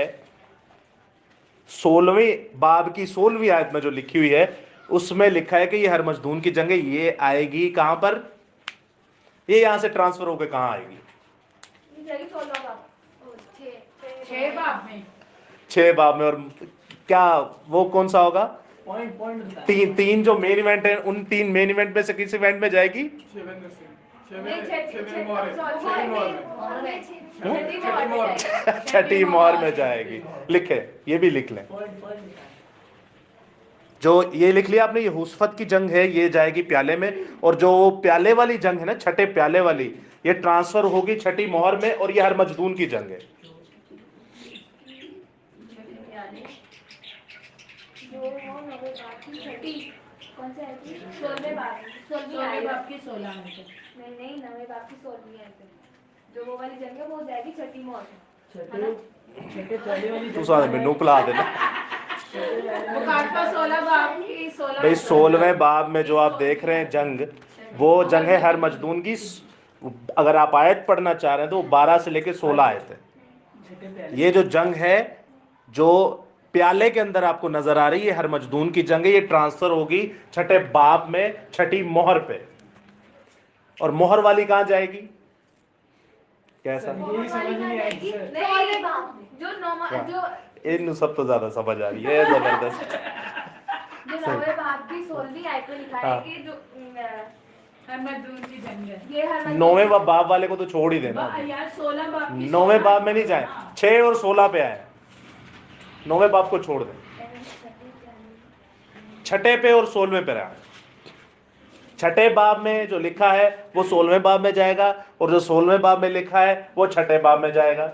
16ویں باب کی 16ویں آیت میں جو لکھی ہوئی ہے اس میں لکھا ہے کہ یہ ہرمزدون کی جنگ ہے. یہ آئے گی کہاں پر؟ یہ یہاں سے ٹرانسفر ہو کے کہاں آئے گی؟ 6 باب میں. 6 باب میں. اور کیا وہ کون سا ہوگا؟ پوائنٹ تین جو مین ایونٹ ہیں ان 3 مین ایونٹ میں سے کس ایونٹ میں جائے گی؟ छठी मोहर में जाएगी। लिखे, ये भी लिख लें। जो ये लिख लिया आपने, ये हुस्फत की जंग है, ये जाएगी प्याले में। और जो प्याले वाली जंग है ना, छठे प्याले वाली, ये ट्रांसफर होगी छठी मोहर में, और ये हरमजदून की जंग है। कौन से आयत है? 16वें बाब की 16 नहीं 9वें बाब की 16वीं आयत है। जो वो वाली जंग है वो हो जाएगी छठी मोहर में, है ना? छठे पहले वाली तू सारे मेनू पिला देना मुकाशफा 16 बाब की 16 भाई। 16वें बाब में जो आप देख रहे हैं जंग, वो जंग है हरमजदून की। अगर आप आयत पढ़ना चाह रहे हैं तो 12 से लेकर 16 आयत है। ये जो जंग है जो प्याले के अंदर आपको नजर आ रही है, हरमजदून की जंग है। ये ट्रांसफर होगी छठे बाब में, छठी मोहर पे। और मोहर वाली कहां जाएगी? कैसा? यही समझ नहीं आई सर। नहीं जो नौमा जो इन सब तो ज्यादा समझ आ रही है, जबरदस्त। जो 9वें बाब की 16वीं आयत में लिखा है हाँ। कि जो हरमजदून की जंग है। ये हर 9वें बाब वाले को तो छोड़ ही देना। यार 16 बाब की 9वें बाब में नहीं जाए, 6 और 16 पे आए। 9वें बाब को छोड़ दें, छठे पे और 16वें पे आए। छठे बाब में जो लिखा है वो 16वें बाब में जाएगा, और जो 16वें बाब में लिखा है वो छठे बाब में जाएगा।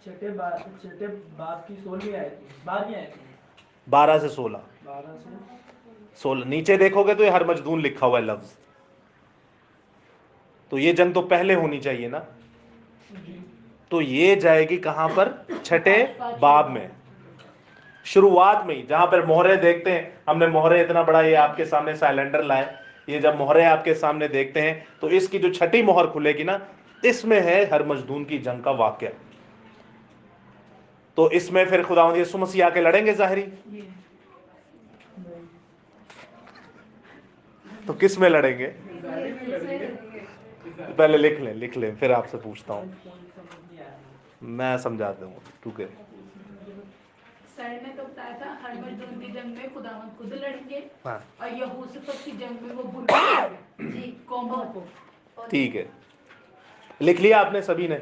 छठे बाब की 16वीं आयत में, 12वीं आयत में, 12 से 16। 12 से 16 नीचे देखोगे तो ये हरमजदून लिखा हुआ है लफ्ज। तो ये जंग तो पहले होनी चाहिए ना। जी। तो ये जाएगी कहां पर? छठे बाब में, शुरुआत में ही, जहां पर मोहरे देखते हैं। हमने मोहरे इतना बड़ा ये आपके सामने साइलेंडर लाए। ये जब मोहरे आपके सामने देखते हैं तो इसकी जो छठी मोहर खुलेगी ना, इसमें है हरमजदून की जंग का वाक्य। तो इसमें फिर खुदावंद यीशु मसीह आके लड़ेंगे ज़ाहिरी। तो किस में लड़ेंगे? पहले लिख लें फिर आपसे पूछता हूं। मैं समझा दूंगा, ठीक है। सर ने तो बताया था हरमजदून की जंग में खुदावंद खुद लड़ेंगे, हाँ और यहोशूफत की जंग में वो बुलवाएंगे जी कौमों को। ठीक है, लिख लिया आपने सभी ने?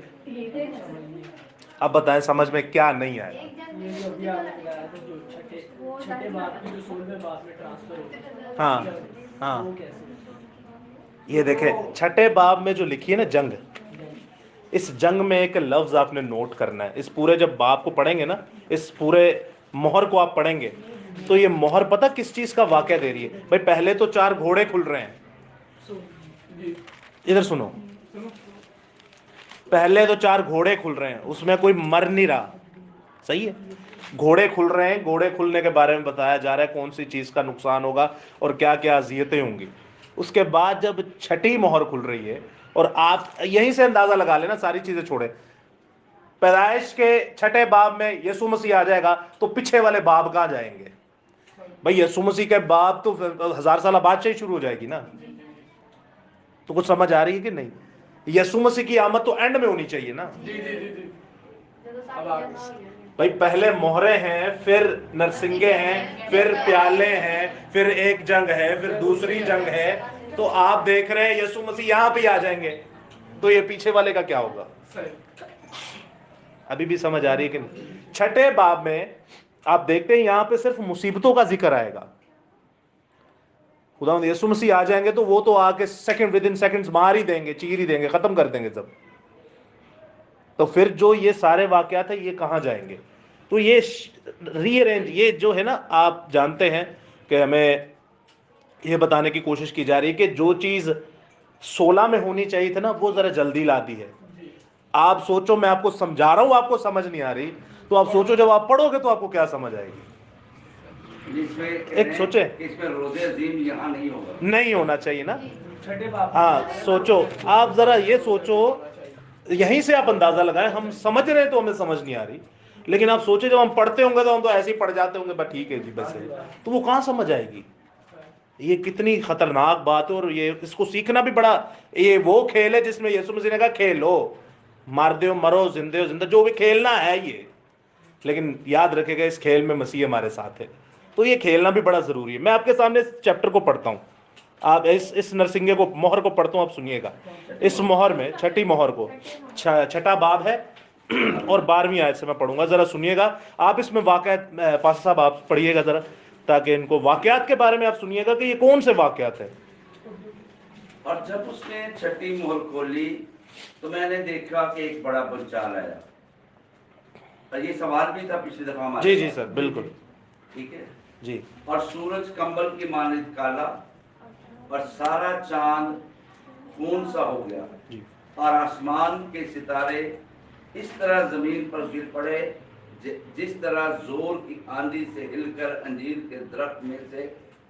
अब बताएं समझ में क्या नहीं आया? एक जंग ये जो अभी आपने बताया था, जो छठे बाब की जो 16वें बाब में ट्रांसफर होता है, हाँ हाँ, वो कैसे? ये देखें छठे बाब में जो लिखी है ना जंग, इस जंग में एक लफ्ज आपने नोट करना है। इस पूरे जब बाब को पढ़ेंगे ना, इस पूरे मोहर को आप पढ़ेंगे तो ये मोहर पता किस चीज का वाक्य दे रही है? भाई पहले तो 4 घोड़े खुल रहे हैं। इधर सुनो, पहले तो 4 घोड़े खुल रहे हैं, उसमें कोई मर नहीं रहा, सही है। घोड़े खुल रहे हैं, घोड़े खुलने के बारे में बताया जा रहा है कौन सी चीज का नुकसान होगा और क्या क्या अजियतें होंगी। उसके बाद जब छठी मोहर खुल रही है, और आप यहीं से अंदाजा लगा लेना, सारी चीजें छोड़े, पैदाइश के छठे बाब में यीशु मसीह आ जाएगा तो पीछे वाले बाब कहां जाएंगे? भाई यीशु मसीह के बाब तो 1000 साल बाद से ही शुरू हो जाएगी ना। तो कुछ समझ आ रही है कि नहीं? यीशु मसीह की आमद तो एंड में होनी चाहिए ना। भाई पहले मोहरे हैं, फिर नरसिंगे हैं, फिर प्याले हैं, फिर एक जंग है, फिर दूसरी जंग है। तो आप देख रहे हैं यीशु मसीह यहां पे आ जाएंगे, तो ये पीछे वाले का क्या होगा? अभी भी समझ आ रही है कि नहीं? छठे बाब में आप देखते हैं यहां पे सिर्फ मुसीबतों का जिक्र आएगा। खुदावंद यीशु मसीह आ जाएंगे तो वो तो आके विद इन सेकंड्स मार ही देंगे, चीर ही देंगे, खत्म कर देंगे सब। तो फिर जो ये सारे वाकयात है ये कहां जाएंगे? तो ये रीअरेंज, ये जो है ना, आप जानते हैं कि हमें ये बताने की कोशिश की जा रही है कि जो चीज 16 में होनी चाहिए थी ना, वो जरा जल्दी ला दी है। आप सोचो, मैं आपको समझा रहा हूं, आपको समझ नहीं आ रही, तो आप सोचो जब आप पढ़ोगे तो आपको क्या समझ आएगी। एक सोचे, इसमें रोज़े अज़ीम यहाँ नहीं होगा, नहीं होना चाहिए ना। छठे बाब हाँ सोचो, आप जरा ये सोचो, यहीं से आप अंदाजा लगाएं। हम समझ रहे हैं तो हमें समझ नहीं आ रही, लेकिन आप सोचे जब हम पढ़ते होंगे तो हम तो ऐसे ही पढ़ जाते होंगे, बस ठीक है जी बस है, तो वो कहाँ समझ आएगी? ये कितनी खतरनाक बात है। और ये इसको सीखना भी बड़ा, ये वो खेल है जिसमें यीशु मसीह ने कहा खेलो, मार दो मरो, जिंदे हो जिंदा, जो भी खेलना है ये। लेकिन याद रखेगा इस खेल में मसीह हमारे साथ है, तो ये खेलना भी बड़ा जरूरी है। मैं आपके सामने इस चैप्टर को पढ़ता हूँ, आप इस नरसिंगे को मोहर को पढ़ता हूँ, आप सुनिएगा। इस मोहर में छठी मोहर को छठा बाब है और 12वीं आयत से मैं पढ़ूंगा, जरा सुनिएगा आप। इसमें वाकयात पासा साहब आप पढ़िएगा जरा, ताकि इनको वाकयात के बारे में आप सुनिएगा कि ये कौन से वाकयात है। और जब उसने छठी मोहर खोली तो मैंने देखा कि एक बड़ा भूचाल आया। और ये सवाल भी था पिछली दफा हमारे जी जी सर, बिल्कुल ठीक है जी। और सूरज कंबल की मानित काला और सारा चांद खून सा हो गया जी। और आसमान के सितारे इस तरह जमीन पर गिर पड़े जिस तरह जोर की आंधी से हिलकर अंजीर के दरख्त में से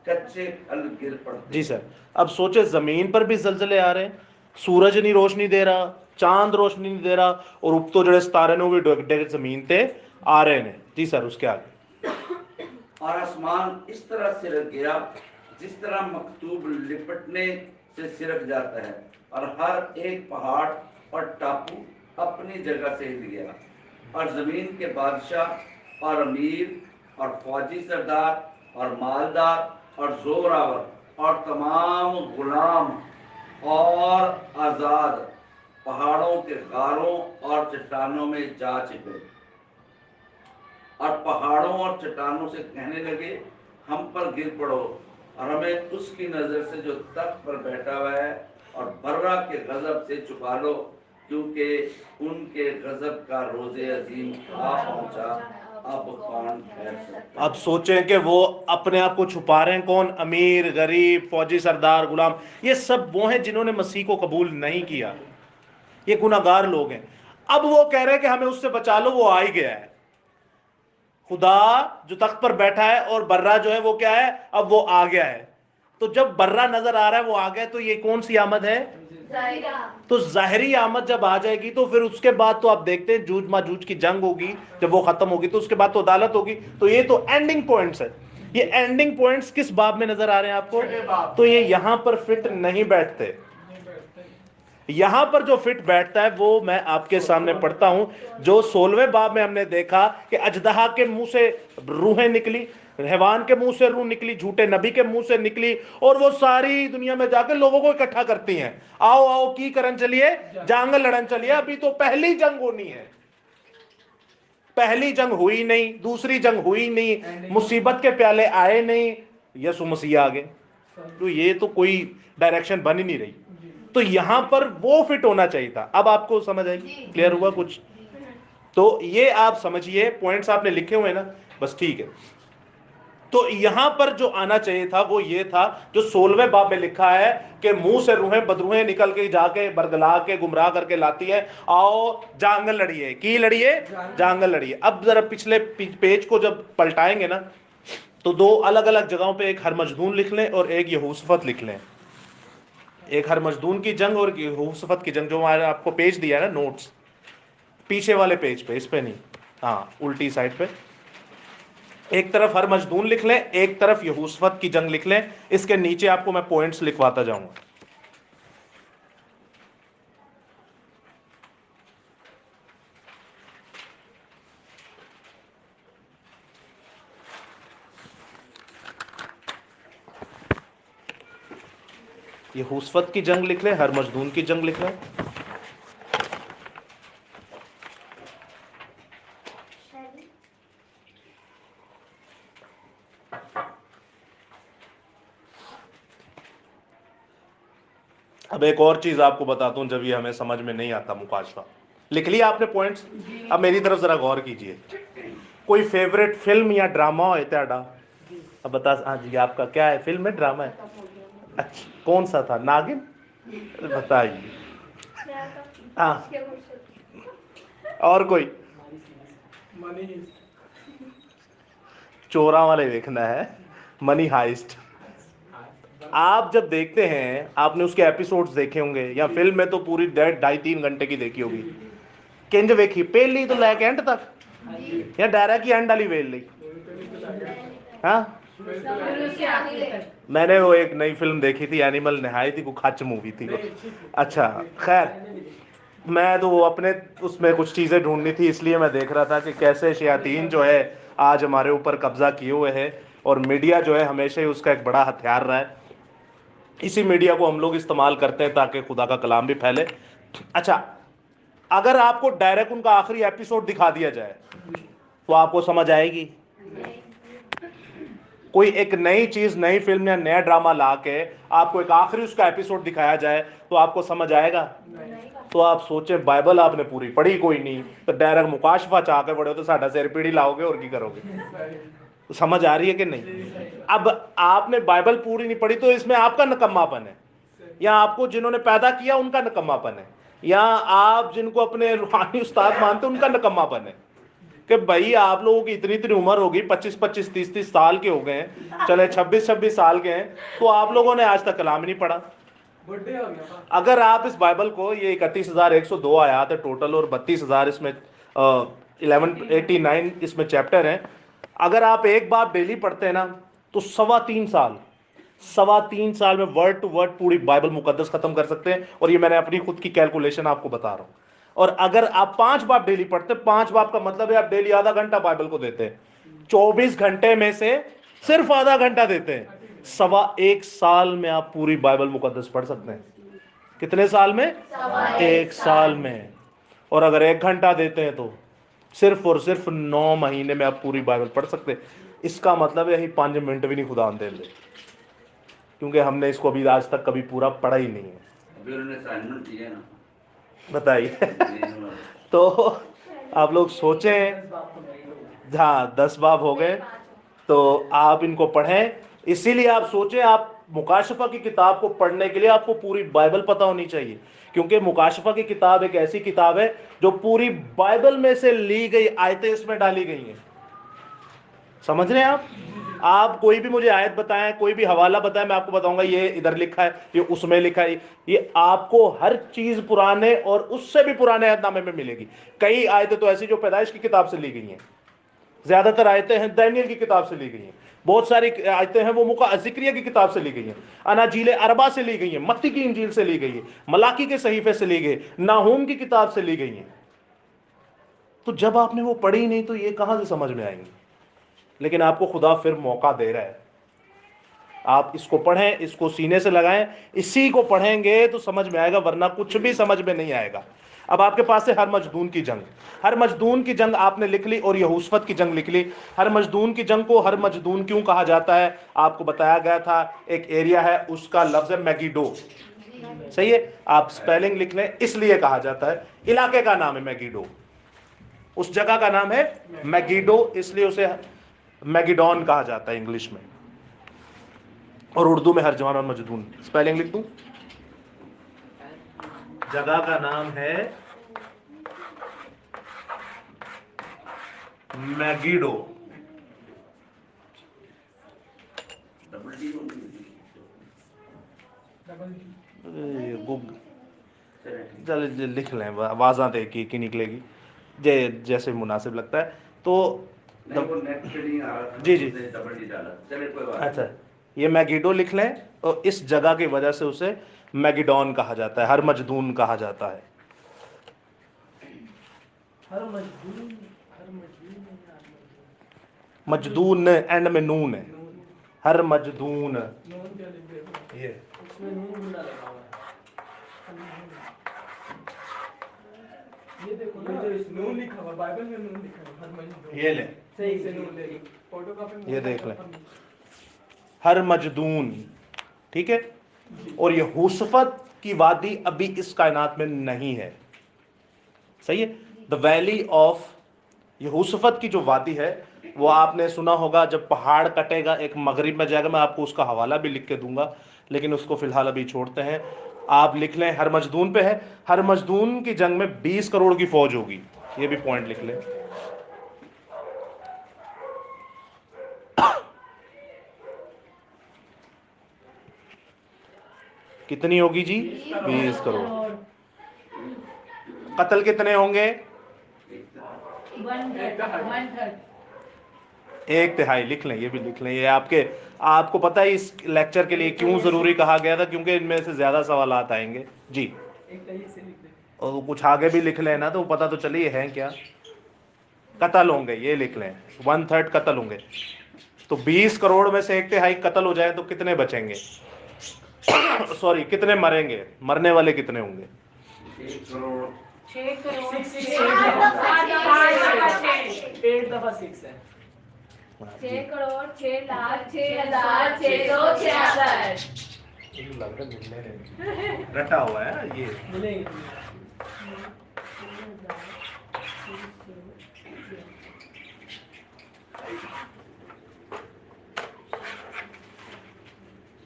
कच्चे फल गिर पड़ते। जी सर, अब सोचे जमीन पर भी जलजले आ रहे हैं, सूरज नहीं रोशनी दे रहा, चांद रोशनी नहीं दे रहा, और उपतो जड़े सितारे ने वो भी डायरेक्ट जमीन पे आ रहे हैं। जी सर, उसके आगे। और आसमान इस तरह सिरक गया जिस तरह मकतूब लिपटने से सिरक जाता है, और हर एक पहाड़ और टापू अपनी जगह से हिल गया, और जमीन के बादशाह और अमीर और फौजी सरदार और मालदार और जोरावर और तमाम गुलाम और आज़ाद पहाड़ों के गारों और चट्टानों में जा छिपे, और पहाड़ों और चट्टानों से कहने लगे, हम पर गिर पड़ो और हमें उसकी नज़र से जो तख्त पर बैठा हुआ है और बर्रा के गजब से छुपा लो, क्योंकि उनके गजब का रोज़े अजीम आ पहुंचा, अब कौन ठहर सकता है। अब सोचें कि वो अपने आप को छुपा रहे हैं, कौन? अमीर, गरीब, फौजी सरदार, गुलाम, ये सब वो हैं जिन्होंने मसीह को कबूल नहीं किया, ये गुनाहगार लोग हैं। अब वो कह रहे हैं कि हमें उससे बचा लो, वो आ ही गया है। खुदा जो तख्त पर बैठा है और बर्रा जो है वो क्या है, अब वो आ गया है। तो जब बर्रा नजर आ रहा है वो आ गया, तो ये कौन सी आमद है? तो जाहिरी आमद जब आ जाएगी तो फिर उसके बाद तो आप देखते हैं जूझ माजूझ की जंग होगी, जब वो खत्म होगी तो उसके बाद तो अदालत होगी। तो ये तो एंडिंग पॉइंट्स है। ये एंडिंग पॉइंट्स किस बाब में नजर आ रहे हैं आपको? तो ये यहां पर फिट नहीं बैठते। यहां पर जो फिट बैठता है वो मैं आपके सामने पढ़ता हूं, जो 16वें बाब में हमने देखा कि अजदहा के मुंह से रूहें निकली, हैवान के मुंह से रूह निकली, झूठे नबी के मुंह से निकली, और वो सारी दुनिया में जाकर लोगों को इकट्ठा करती हैं। आओ आओ की करन चलिए, जंग लड़न चलिए। अभी तो पहली जंग होनी है, पहली जंग हुई नहीं, दूसरी जंग हुई नहीं, मुसीबत के प्याले आए नहीं, यसु मसीह आ गए। तो ये तो कोई डायरेक्शन बन ही नहीं रही। तो यहां पर वो फिट होना चाहिए था। अब आपको समझ आएगी? क्लियर हुआ कुछ? तो ये आप समझिए, पॉइंट्स आपने लिखे हुए हैं ना, बस ठीक है। तो यहां पर जो आना चाहिए था वो ये था जो 16वें बाब में लिखा है कि मुंह से रूहें बदरूहें निकल के जाके बरगला के गुमराह करके लाती है, आओ जांग लड़िए, की लड़िए, जांग लड़िए। अब जरा पिछले पेज को जब पलटाएंगे ना, तो दो अलग अलग जगहों पे एक हरमजदून लिख लें और एक यहोशफत लिख लें। एक हरमजदून की जंग और यहोशफत की जंग, जो हमारे आपको पेज दिया है ना, नोट्स पीछे वाले पेज पे, इस पे नहीं, हाँ उल्टी साइड पे। एक तरफ हरमजदून लिख लें, एक तरफ यहोशफत की जंग लिख लें। इसके नीचे आपको मैं पॉइंट्स लिखवाता जाऊंगा। यहोशफत की जंग लिख लें, हरमजदून की जंग लिख लें। अब एक और चीज आपको बताता हूं, जब ये हमें समझ में नहीं आता मुकाशवा। लिख लिया आपने पॉइंट्स? अब मेरी तरफ जरा गौर कीजिए। कोई फेवरेट फिल्म या ड्रामा हो तेरा? अब बता। हाँ जी, आपका क्या है, फिल्म है ड्रामा है? अच्छा, कौन सा था? नागिन? बताइए। हाँ, और कोई? चोरा वाले देखना है, मनी हाइस्ट। आप जब देखते हैं, आपने उसके एपिसोड्स देखे होंगे, या फिल्म में तो पूरी 2.5-3 घंटे की देखी होगी। किंज वेखी पहली तो लैके एंड तक, या डायरेक्ट ही एंड वाली वेल ली? हाँ, मैंने वो एक नई फिल्म देखी थी, एनिमल नहाई थी, को खच मूवी थी वो। अच्छा खैर, मैं तो वो अपने उसमें कुछ चीज़ें ढूंढनी थी, इसलिए मैं देख रहा था कि कैसे शयातीन जो है आज हमारे ऊपर कब्जा किए हुए है, और मीडिया जो है हमेशा ही उसका एक बड़ा हथियार रहा है। इसी मीडिया को हम लोग इस्तेमाल करते हैं ताकि खुदा का कलाम भी फैले। अच्छा, अगर आपको डायरेक्ट उनका आखिरी एपिसोड दिखा दिया जाए तो आपको समझ आएगी? कोई एक नई चीज, नई फिल्म या नया ड्रामा ला के आपको एक आखिरी उसका एपिसोड दिखाया जाए तो आपको समझ आएगा? तो आप सोचें, बाइबल आपने पूरी पढ़ी कोई नहीं, तो डायरेक्ट मुकाशफा चाह के बड़े हो तो साडा सिर पीढ़ी लाओगे और की करोगे? तो समझ आ रही है कि नहीं? अब आपने बाइबल पूरी नहीं पढ़ी तो इसमें आपका नकम्मापन है, या आपको जिन्होंने पैदा किया उनका नकम्मापन है, या आप जिनको अपने रूहानी उस्ताद मानते हैं उनका नकम्मापन है कि भाई आप लोगों की इतनी इतनी उम्र होगी, 25-25, 30-30 साल के हो गए हैं, चले 26-26 साल के हैं, तो आप लोगों ने आज तक कलाम ही नहीं पढ़ा। अगर आप इस बाइबल को, ये 31,102 आयात है टोटल और 32,000 इसमें 1189 इसमें चैप्टर हैं, अगर आप एक बार डेली पढ़ते हैं ना तो 3.5 साल में वर्ड टू वर्ड पूरी बाइबल मुकद्दस खत्म कर सकते हैं। और ये मैंने अपनी खुद की कैलकुलेशन आपको बता रहा हूं। और अगर आप 5 बार डेली पढ़ते, 5 बार का मतलब है आप डेली आधा घंटा बाइबल को देते हैं, 24 घंटे में से सिर्फ आधा घंटा देते हैं, 1.25 साल में आप पूरी बाइबल मुकद्दस पढ़ सकते हैं। कितने साल में? 1 साल में। और अगर 1 घंटा देते हैं तो सिर्फ और सिर्फ 9 महीने में आप पूरी बाइबल पढ़ सकते हैं। इसका मतलब यही 5 मिनट भी नहीं खुदा दे दे, क्योंकि हमने इसको अभी आज तक कभी पूरा पढ़ा ही नहीं है। अभी उन्होंने असाइनमेंट दिया ना, बताइए। तो आप लोग सोचें, हाँ 10 बाब हो गए, तो आप इनको पढ़ें। इसीलिए आप सोचें, आप मुकाशफा की किताब को पढ़ने के लिए आपको पूरी बाइबल पता होनी चाहिए, क्योंकि मुकाशफा की किताब एक ऐसी किताब है जो पूरी बाइबल में से ली गई आयतें इसमें डाली गई हैं। समझ रहे हैं आप कोई भी मुझे आयत बताएं, कोई भी हवाला बताएं, मैं आपको बताऊंगा ये इधर लिखा है, ये उसमें लिखा है। ये आपको हर चीज पुराने और उससे भी पुराने अहदनामे में मिलेगी। कई आयतें तो ऐसी जो पैदाइश की किताब से ली गई हैं, ज्यादातर आयतें हैं दानियल की किताब से ली गई हैं, बहुत सारी आयतें हैं वो ज़िक्रिया की किताब से ली गई हैं, अनाजील अरबा से ली गई हैं, मत्ती की इंजील से ली गई है, मलाकी के सहीफे से ली गई, नाहूम की किताब से ली गई हैं। तो जब आपने वो पढ़ी नहीं तो ये कहां से समझ में आएंगी? लेकिन आपको खुदा फिर मौका दे रहा है, आप इसको पढ़ें, इसको सीने से लगाएं, इसी को पढ़ेंगे तो समझ में आएगा, वरना कुछ भी समझ में नहीं आएगा। अब आपके पास है हर मजदून की जंग। हर मजदून की जंग आपने लिख ली और यहूसफत की जंग लिख ली। हर मजदून की जंग को हर मजदून क्यों कहा जाता है आपको बताया गया था। एक एरिया है, उसका लफ्ज है मैगिडो, सही है, आप स्पेलिंग लिख लें, इसलिए कहा जाता है। इलाके का नाम है मैगिडो, उस जगह का नाम है मैगिडो, इसलिए उसे मैगिडॉन कहा जाता है इंग्लिश में, और उर्दू में हर जवान और मजदून। स्पेलिंग लिख दूं, जगह का नाम है मैगिडो। चल लिख लें, आवाज़ां तो एक ही निकलेगी, जैसे मुनासिब लगता है। तो जी जी, अच्छा, ये मैगिडो लिख लें, और इस जगह की वजह से उसे मैगिडॉन कहा जाता है, हर मजदून कहा जाता है। मजदून एंड में नून है, हर मजदून, ये ये देखो ना, नून लिखा हुआ बाइबल में, नून लिखा हुआ हर मजदून, ये ले, सही से नून ले, फोटो कॉपी ये देख लें, हर मजदून, ठीक है। और ये यहूसफत की वादी अभी इस कायनात में नहीं है, सही है। द वैली ऑफ यहूसफत की जो वादी है वो आपने सुना होगा, जब पहाड़ कटेगा एक मगरिब में जाएगा, मैं आपको उसका हवाला भी लिख के दूंगा, लेकिन उसको फिलहाल अभी छोड़ते हैं। आप लिख लें, हर मजदून पे है, हर मजदून की जंग में 20 करोड़ की फौज होगी, ये भी पॉइंट लिख लें। कितनी होगी जी? 20 करोड़। कत्ल कितने होंगे? 1/3 लिख लें, ये भी लिख लें। ये आपको पता है इस लेक्चर के लिए क्यों जरूरी कहा गया था, क्योंकि इनमें से ज्यादा सवाल आएंगे जी। और कुछ आगे भी लिख लेना तो पता तो चलिए है क्या। कत्ल होंगे, ये लिख लें, 1/3 कत्ल होंगे। तो 20 करोड़ में से 1/3 कत्ल हो जाए तो कितने बचेंगे? सॉरी, कितने मरेंगे, मरने वाले कितने होंगे? 1 करोड़ 6 करोड़ 6 8 दफा 6 है। 6 करोड़ 6 लाख 6,666। लग रहा है मिलने नहीं, रटा हुआ है ये। मिलेंगे।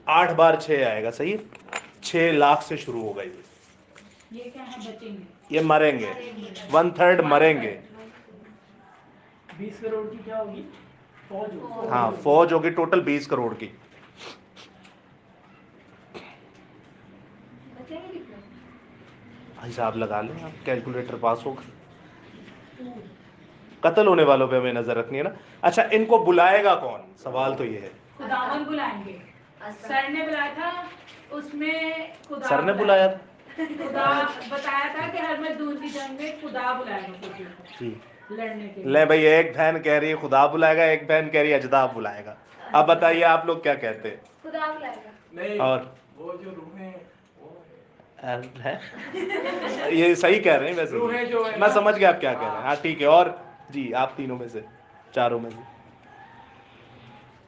8 बार 6 आएगा, सही है। 6 लाख से शुरू होगा ये क्या है, बचेंगे? ये मरेंगे, 1/3 मरेंगे। 20 करोड़ की क्या होगी? फौज होगी। हाँ, फौज होगी टोटल 20 करोड़ की। बचेंगे कितने? हिसाब लगा लें आप, कैलकुलेटर पास होगा। कत्ल होने वालों पे हमें नजर रखनी है ना। अच्छा, इनको बुलाएगा कौन, सवाल तो ये है। खुदावन बुलाएंगे। सर ने बुलाया था, उसमें खुदा सर ने बुलाया था खुदा बताया था कि हर मजदूर की जंग में खुदा बुलाएगा किसी को जी। लड़ने के लिए। ले भाई, एक बहन कह रही है खुदा बुलाएगा, एक बहन कह रही है अजदा बुलाएगा। अब बताइए आप लोग क्या कहते हैं? खुदा बुलाएगा। नहीं, और वो जो रूहें वो है ये सही कह रहे हैं वैसे, रूहें जो है मैं ना। समझ गया आप क्या कह रहे हैं। हाँ ठीक है। और जी, आप तीनों में से, चारों में से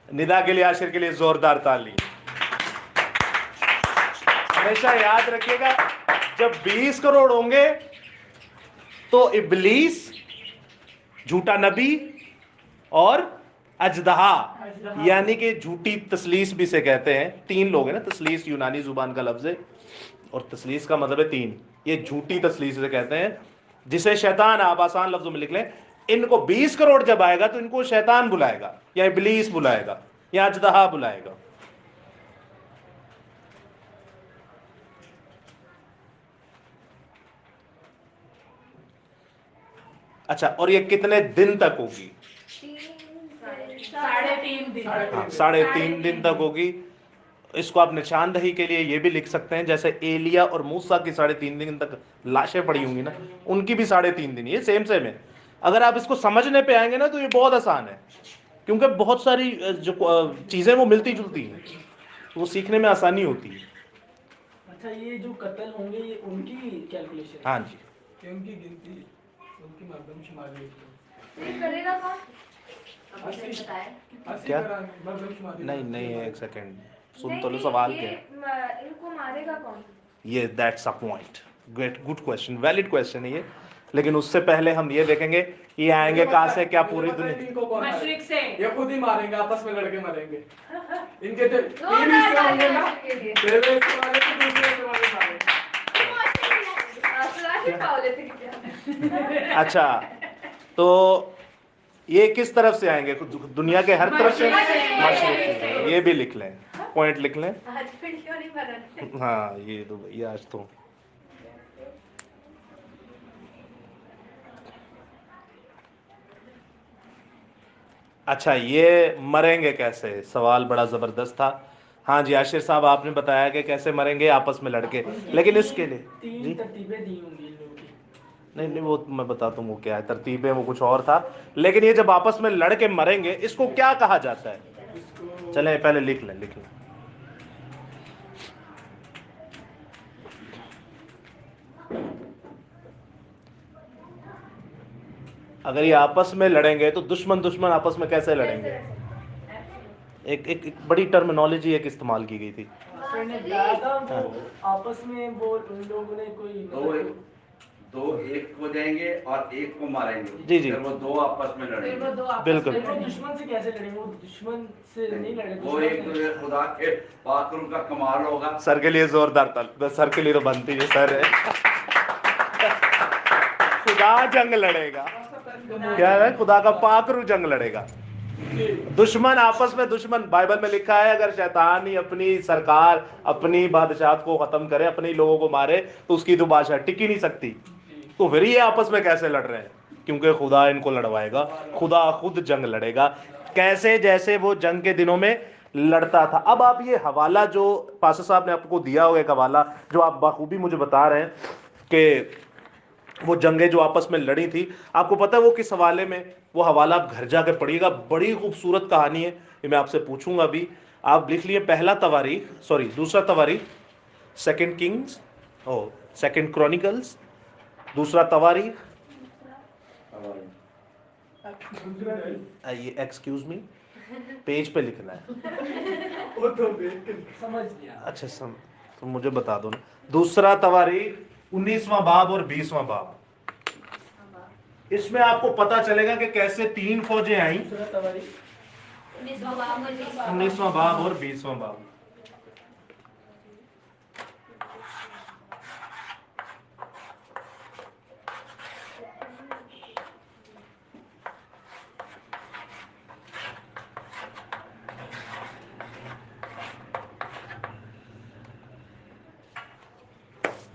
निदा के लिए, आशिर के लिए जोरदार ताली। हमेशा याद रखिएगा, जब 20 करोड़ होंगे तो इब्लीस, झूठा नबी और अजदहा, यानी कि झूठी तसलीस भी से कहते हैं। 3 लोग हैं ना, तसलीस यूनानी जुबान का लफ्ज है और तसलीस का मतलब है 3। ये झूठी तसलीस से कहते हैं, जिसे शैतान, आप आसान लफ्जों में लिख लें। इनको 20 करोड़ जब आएगा तो इनको शैतान बुलाएगा या इब्लीस बुलाएगा या अजदहा बुलाएगा। अच्छा, और ये कितने दिन तक होगी? 3.5 दिन। हाँ, 3.5 दिन तक होगी। इसको आप निशानदही के लिए ये भी लिख सकते हैं, जैसे एलिया और मूसा की 3.5 दिन तक लाशें पड़ी होंगी ना, उनकी भी 3.5 दिन, ये सेम सेम है। अगर आप इसको समझने पे आएंगे ना तो ये बहुत आसान है, क्योंकि बहुत सारी जो चीज़ें वो मिलती जुलती हैं, तो वो सीखने में आसानी होती है। अच्छा, ये जो कत्ल होंगे ये उनकी कैलकुलेशन? हाँ जी, है उनकी गिनती, उनकी मरदमशुमारी ये करेगा कौन? क्या? मरदमशुमारी नहीं नहीं, एक सेकेंड सुन नहीं, तो लो नहीं, सवाल ये, क्या है। इनको मारेगा कौन? ये that's a point, good question, valid question है ये। लेकिन उससे पहले हम ये देखेंगे ये आएंगे कहाँ से, क्या पूरी दुनिया। इनको कौन मशरिक से। ये खुद ही मारेंगे, आपस में लड़के मरेंगे। इनके जो दो 3 हिस्से डाल होंगे ना, के लिए। पहले इसके मारे तो दूसरे इसके मारे मारेंगे। अच्छा, तो ये किस तरफ से आएंगे, दुनिया के हर तरफ से? मशरिक से। ये भी लिख लें, पॉइंट लिख लें। आज वीडियो नहीं बनाते। हाँ, ये तो भैया आज तो अच्छा, ये मरेंगे कैसे, सवाल बड़ा ज़बरदस्त था। हाँ जी, आशिर साहब आपने बताया कि कैसे मरेंगे, आपस में लड़के। लेकिन इसके लिए 3 तरतीबें दी होंगी इन लोगों की। नहीं नहीं, वो मैं बताता हूँ वो क्या है, तरतीबें वो कुछ और था। लेकिन ये जब आपस में लड़के मरेंगे, इसको क्या कहा जाता है? चलें पहले लिख लें। अगर ये आपस में लड़ेंगे तो दुश्मन आपस में कैसे लड़ेंगे? एक बड़ी टर्मिनोलॉजी एक इस्तेमाल की गई थी। सर ने बताया था वो आपस में वो उन लोगों ने कोई दो एक हो जाएंगे और एक को मारेंगे। जी जी, फिर वो 2 आपस में लड़ेंगे। बिल्कुल। वो दुश्मन से कैसे लड़ेंगे? वो दुश्मन से नहीं लड़ेंगे, वो एक दूसरे खुदा के पाकरों का कमाल होगा। सर के लिए जोरदार ताली, सर के लिए तो बनती है सर है। खुदा जंग लड़ेगा, क्या है? खुदा का पाकरू जंग लड़ेगा। दुश्मन आपस में, दुश्मन बाइबल में लिखा है, अगर शैतान ही अपनी सरकार, अपनी बादशाहत को खत्म करे, अपने ही लोगों को मारे, तो उसकी तो बादशाह टिक ही नहीं सकती। तो फिर ये आपस में कैसे लड़ रहे हैं? क्योंकि खुदा इनको लड़वाएगा, खुदा खुद जंग लड़ेगा। कैसे? जैसे वो जंग के दिनों में लड़ता था। अब आप ये हवाला जो पास्टर साहब ने आपको दिया हुआ, एक हवाला जो आप बाखूबी मुझे बता रहे हैं कि वो जंगें जो आपस में लड़ी थी, आपको पता है वो किस हवाले में? वो हवाला आप घर जाकर पढ़िएगा, बड़ी खूबसूरत कहानी है, ये मैं आपसे पूछूंगा भी। आप लिख लिए पहला तवारीख, सॉरी दूसरा तवारीख, सेकंड किंग्स, ओ सेकंड क्रॉनिकल्स, दूसरा तवारीख, ये एक्सक्यूज मी पेज पे लिखना है। वो तो देख के समझ लिया। अच्छा तो मुझे बता दो ना, दूसरा तवारीख 19वां बाब और 20वां बाब, इसमें आपको पता चलेगा कि कैसे तीन फौजें आई। दूसरा तवारी 19वां बाब और 20वां बाब।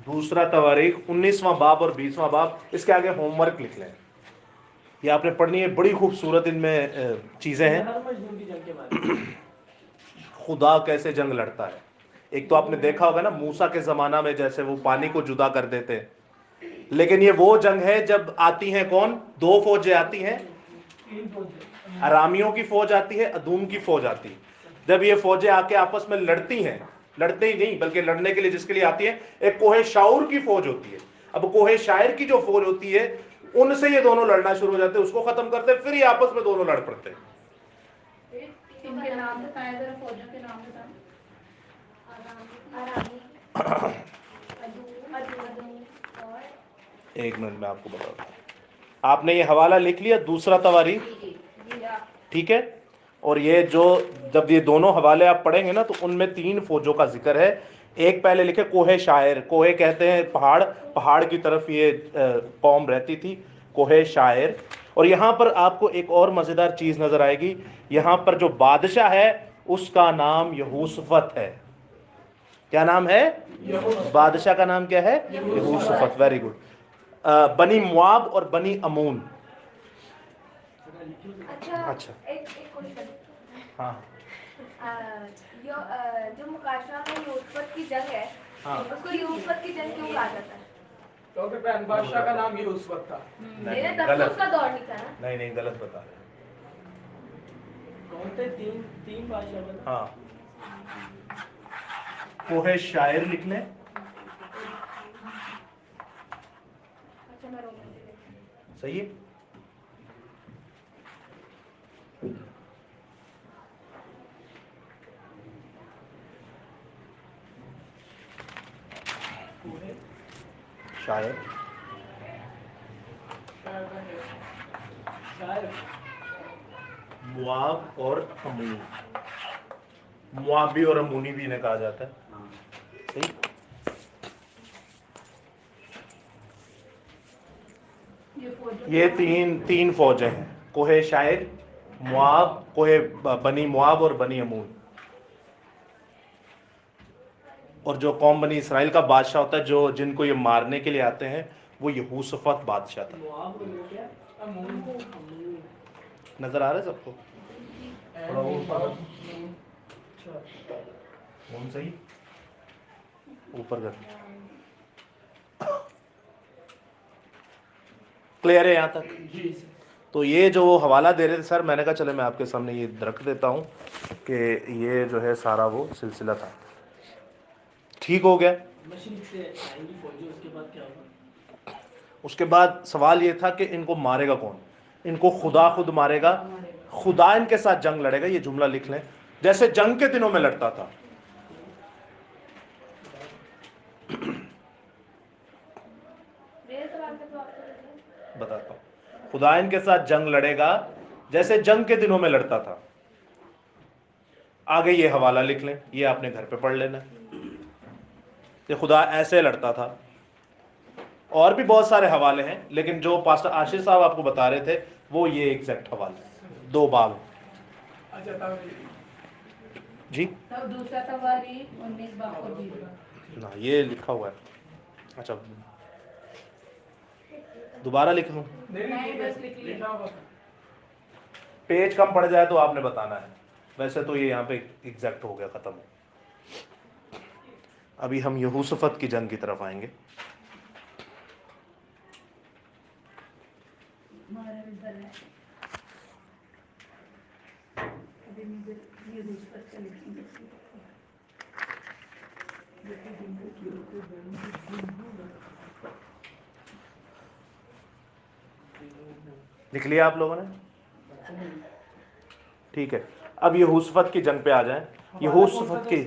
दूसरा तवारीख 19वां बाब और 20वां बाब, इसके आगे होमवर्क लिख लें, ये आपने पढ़नी है, बड़ी खूबसूरत इनमें चीजें हैं। हर मजदूर की जंग के बारे में। खुदा कैसे जंग लड़ता है। एक तो आपने देखा होगा ना मूसा के जमाना में जैसे वो पानी को जुदा कर देते हैं, लेकिन ये वो जंग है जब आती हैं कौन, दो फौजें आती हैं, तीन फौजें। अरामियों की फौज आती है, अदूम की फौज आती है। जब ये फौजें आके आपस में लड़ती हैं, लड़ते ही नहीं बल्कि लड़ने के लिए जिसके लिए आती है, एक कोहे शाऊर की फौज होती है। अब कोहे शायर की जो फौज होती है उनसे ये दोनों लड़ना शुरू हो जाते हैं, उसको खत्म करते हैं, फिर ये आपस में दोनों लड़ पड़ते हैं। इनके नाम बताएं जरा, फौजों के नाम बताएं। एक मिनट में आपको बताता हूँ। आपने ये हवाला लिख लिया, दूसरा तवारीख, ठीक है। और ये जो जब ये दोनों हवाले आप पढ़ेंगे ना तो उनमें तीन फौजों का जिक्र है। एक पहले लिखे कोहे शायर, कोहे कहते हैं पहाड़, पहाड़ की तरफ ये कौम रहती थी, कोहे शायर। और यहाँ पर आपको एक और मज़ेदार चीज़ नज़र आएगी, यहाँ पर जो बादशाह है उसका नाम यहूसफत है। क्या नाम है? बादशाह का नाम क्या है? यहूसफत। Very good. बनी मुआब और बनी अमून। अच्छा। एक क्वेश्चन। हाँ जो मुकाशरा में यूसुफ की जंग है, हाँ। उसको यूसुफ की जंग क्यों कहा जाता है? क्योंकि पहले बादशाह का नाम ही उस वक्त था। मेरे तब तो उसका दौर नहीं था ना। नहीं गलत बता रहे हैं। कौन थे तीन तीन बादशाह बता? हाँ, कोहे शायर लिख लें, अच्छा मैं रोक। सही है। शायर शायर मुआब और अमून, मुआबी और अमूनी भी इन्हें कहा जाता है। सही। ये तीन फौजें हैं, कोहे शायर, मुआब, कोहे बनी मुआब और बनी अमून। और जो कौम बनी इसराइल का बादशाह होता है, जो जिनको ये मारने के लिए आते हैं, वो यहूसफत बादशाह था। नजर आ रहा है सबको? थोड़ा और ऊपर कौन सही ऊपर कर, क्लियर है यहाँ तक? तो ये जो वो हवाला दे रहे थे सर, मैंने कहा चले मैं आपके सामने ये रख देता हूँ कि ये जो है सारा वो सिलसिला था। ठीक हो गया। मशरिक से आएंगी फौजी, उसके बाद क्या होगा? उसके बाद सवाल ये था कि इनको मारेगा कौन? इनको खुदा खुद मारेगा, खुदा इनके साथ जंग लड़ेगा। ये जुमला लिख लें, जैसे जंग के दिनों में लड़ता था। मेरे सवाल का जवाब तो दीजिए। बताता हूँ, खुदा इनके साथ जंग लड़ेगा जैसे जंग के दिनों में लड़ता था। आगे ये हवाला लिख लें, ये आपने घर पे पढ़ लेना। ये खुदा ऐसे लड़ता था। और भी बहुत सारे हवाले हैं, लेकिन जो पास्टर आशीष साहब आपको बता रहे थे वो ये एग्जैक्ट हवाले, 2 बाब जी। तब दूसरा तवारीख 19 बाब और 20 बाब। ना ये लिखा हुआ है। अच्छा दोबारा लिख लूं? नहीं बस लिख लिया। पेज कम पड़ जाए तो आपने बताना है, वैसे तो ये यहाँ पे एग्जैक्ट हो गया, खत्म। अभी हम यहूसफत की जंग की तरफ आएंगे। हमारे इधर है। अभी لکھ لیا آپ لوگوں نے؟ ٹھیک ہے، اب یہوشفت کی جنگ پہ آ جائیں. یہوشفت کی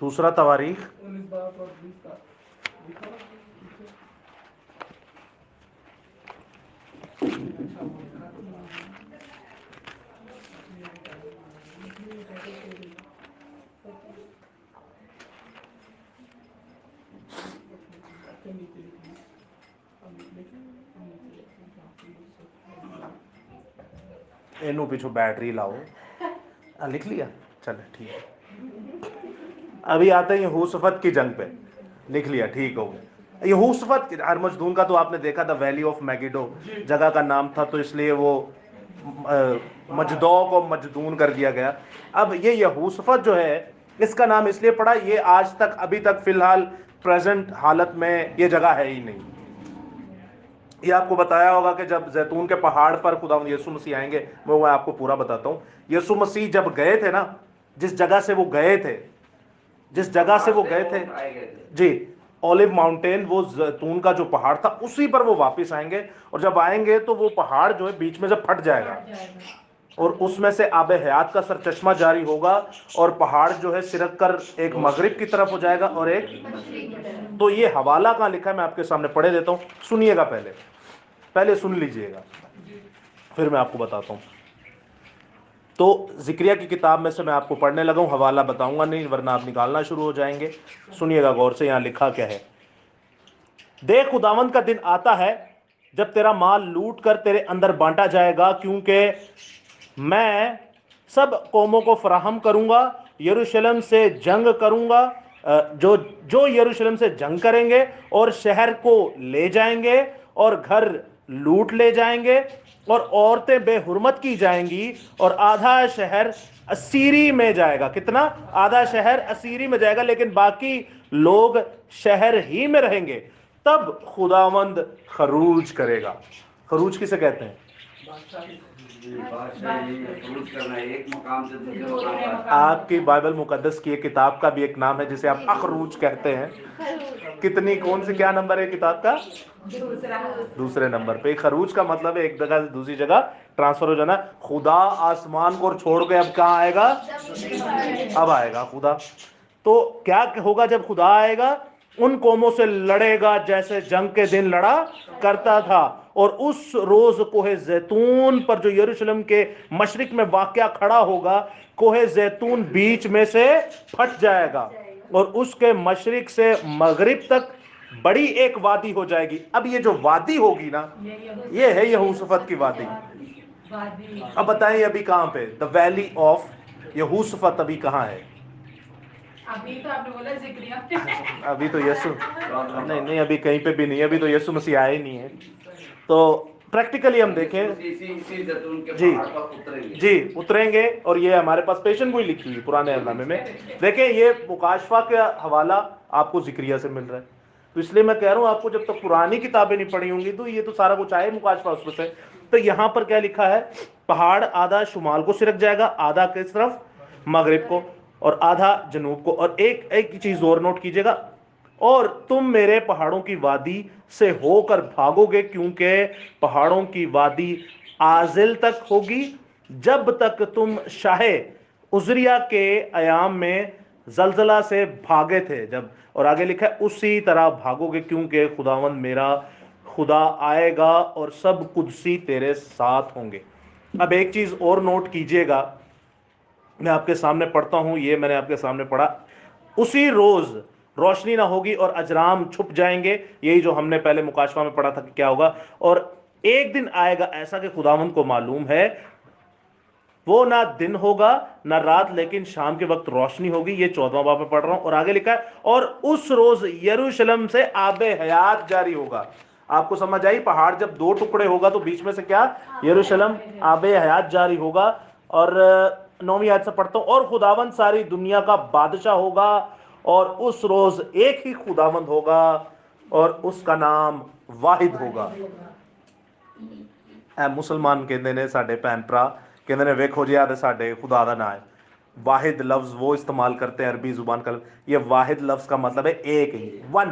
دوسرا تواریخ اینو پیچھو بیٹری لاؤ. لکھ لیا؟ چلے ٹھیک ہے. ابھی آتے ہیں یہوشفت کی جنگ پہ. لکھ لیا؟ ٹھیک ہو گیا. یہوشفت ارمجدون کا تو آپ نے دیکھا تھا، ویلی آف میگیڈو جگہ کا نام تھا، تو اس لیے وہ مجدو کو مجدون کر دیا گیا. اب یہ یہوشفت جو ہے اس کا نام اس لیے پڑا، یہ آج تک ابھی تک فی الحال پریزنٹ حالت میں یہ جگہ ہے ہی نہیں. یہ آپ کو بتایا ہوگا کہ جب زیتون کے پہاڑ پر خداوند یسوع مسیح آئیں گے، میں آپ کو پورا بتاتا ہوں. یسوع مسیح جب گئے تھے نا، جس جگہ سے وہ گئے تھے، جس جگہ سے وہ گئے تھے جی اولیو ماؤنٹین، وہ زیتون کا جو پہاڑ تھا اسی پر وہ واپس آئیں گے. اور جب آئیں گے تو وہ پہاڑ جو ہے بیچ میں سے پھٹ جائے گا اور اس میں سے آب حیات کا سرچشمہ جاری ہوگا، اور پہاڑ جو ہے سرک کر ایک مغرب کی طرف ہو جائے گا اور ایک. تو یہ حوالہ کہاں لکھا ہے میں آپ کے سامنے پڑھے دیتا ہوں، سنیے گا. پہلے سن لیجئے گا پھر میں آپ کو بتاتا ہوں. تو ذکریہ کی کتاب میں سے میں آپ کو پڑھنے لگا ہوں، حوالہ بتاؤں گا نہیں ورنہ آپ نکالنا شروع ہو جائیں گے. سنیے گا غور سے، یہاں لکھا کیا ہے. دیکھ خداوند کا دن آتا ہے جب تیرا مال لوٹ کر تیرے اندر بانٹا جائے گا، کیونکہ میں سب قوموں کو فراہم کروں گا. یروشلم سے جنگ کروں گا، جو یروشلم سے جنگ کریں گے اور شہر کو لے جائیں گے اور گھر لوٹ لے جائیں گے اور عورتیں بے حرمت کی جائیں گی، اور آدھا شہر اسیری میں جائے گا. کتنا؟ آدھا شہر اسیری میں جائے گا، لیکن باقی لوگ شہر ہی میں رہیں گے. تب خداوند خروج کرے گا. خروج کسے کہتے ہیں؟ خروج کرنا ہے ایک مقام سے دوسرے مقام پر. آپ کی بائبل مقدس کی ایک کتاب کا بھی ایک نام ہے جسے آپ اخروج کہتے ہیں. کتنی کون سی کیا نمبر ہے کتاب کا؟ دوسرے نمبر پہ. خروج کا مطلب ہے ایک جگہ سے دوسری جگہ ٹرانسفر ہو جانا. خدا آسمان کو چھوڑ کے اب کہاں آئے گا؟ اب آئے گا خدا. تو کیا ہوگا جب خدا آئے گا؟ ان قوموں سے لڑے گا جیسے جنگ کے دن لڑا کرتا تھا. اور اس روز کوہ زیتون پر جو یروشلم کے مشرق میں واقعہ کھڑا ہوگا، کوہ زیتون بیچ میں سے پھٹ جائے گا اور اس کے مشرق سے مغرب تک بڑی ایک وادی ہو جائے گی. اب یہ جو وادی ہوگی نا، یہ ہے یہوشفت کی وادی. اب بتائیں ابھی کہاں پہ؟ دا ویلی آف یہوشفت ابھی کہاں ہے؟ ابھی تو آپ نے بولا ذکریہ، ابھی تو یسوع نہیں ابھی کہیں پہ بھی نہیں، ابھی تو یسوع مسیح آئے نہیں ہے. تو پریکٹیکلی ہم دیکھیں جی اتریں گے. اور یہ ہمارے پاس پیشن گوئی لکھی ہوئی پرانے عہد نامے میں. دیکھیں یہ مکاشفہ کا حوالہ آپ کو ذکریہ سے مل رہا ہے. تو اس لیے میں کہہ رہا ہوں آپ کو جب تک پرانی کتابیں نہیں پڑھی ہوں گی تو یہ تو سارا کچھ آئے مکاشفہ اس میں سے. تو یہاں پر کیا لکھا ہے؟ پہاڑ آدھا شمال کو سرک جائے گا، آدھا کس طرف؟ مغرب کو، اور آدھا جنوب کو. اور ایک چیز اور نوٹ کیجئے گا، اور تم میرے پہاڑوں کی وادی سے ہو کر بھاگو گے، کیونکہ پہاڑوں کی وادی آزل تک ہوگی، جب تک تم شاہ عزریہ کے ایام میں زلزلہ سے بھاگے تھے. جب اور آگے لکھا ہے اسی طرح بھاگو گے، کیونکہ خداوند میرا خدا آئے گا اور سب قدسی تیرے ساتھ ہوں گے. اب ایک چیز اور نوٹ کیجئے گا، میں آپ کے سامنے پڑھتا ہوں، یہ میں نے آپ کے سامنے پڑھا. اسی روز روشنی نہ ہوگی اور اجرام چھپ جائیں گے. یہی جو ہم نے پہلے مکاشفہ میں پڑھا تھا کہ کیا ہوگا. اور ایک دن آئے گا ایسا کہ خداوند کو معلوم ہے، وہ نہ دن ہوگا نہ رات، لیکن شام کے وقت روشنی ہوگی. یہ 14واں باب میں پڑھ رہا ہوں. اور آگے لکھا ہے اور اس روز یروشلم سے آب حیات جاری ہوگا. آپ کو سمجھ آئی؟ پہاڑ جب دو ٹکڑے ہوگا تو بیچ میں سے کیا؟ یروشلم، آب حیات جاری ہوگا. اور 9ویں آیت سے پڑھتا ہوں، اور خداوند ساری دنیا کا بادشاہ ہوگا، اور اس روز ایک ہی خداوند ہوگا اور اس کا نام واحد ہوگا. اے مسلمان کہندے نے ساڈے بہن بھرا कहते ने वेखो जी आते साडे खुदा दा नाम है। वाहिद लफ्ज़ वो इस्तेमाल करते हैं अरबी ज़ुबान का, ये वाहिद लफ्ज़ का मतलब है एक ही, वन।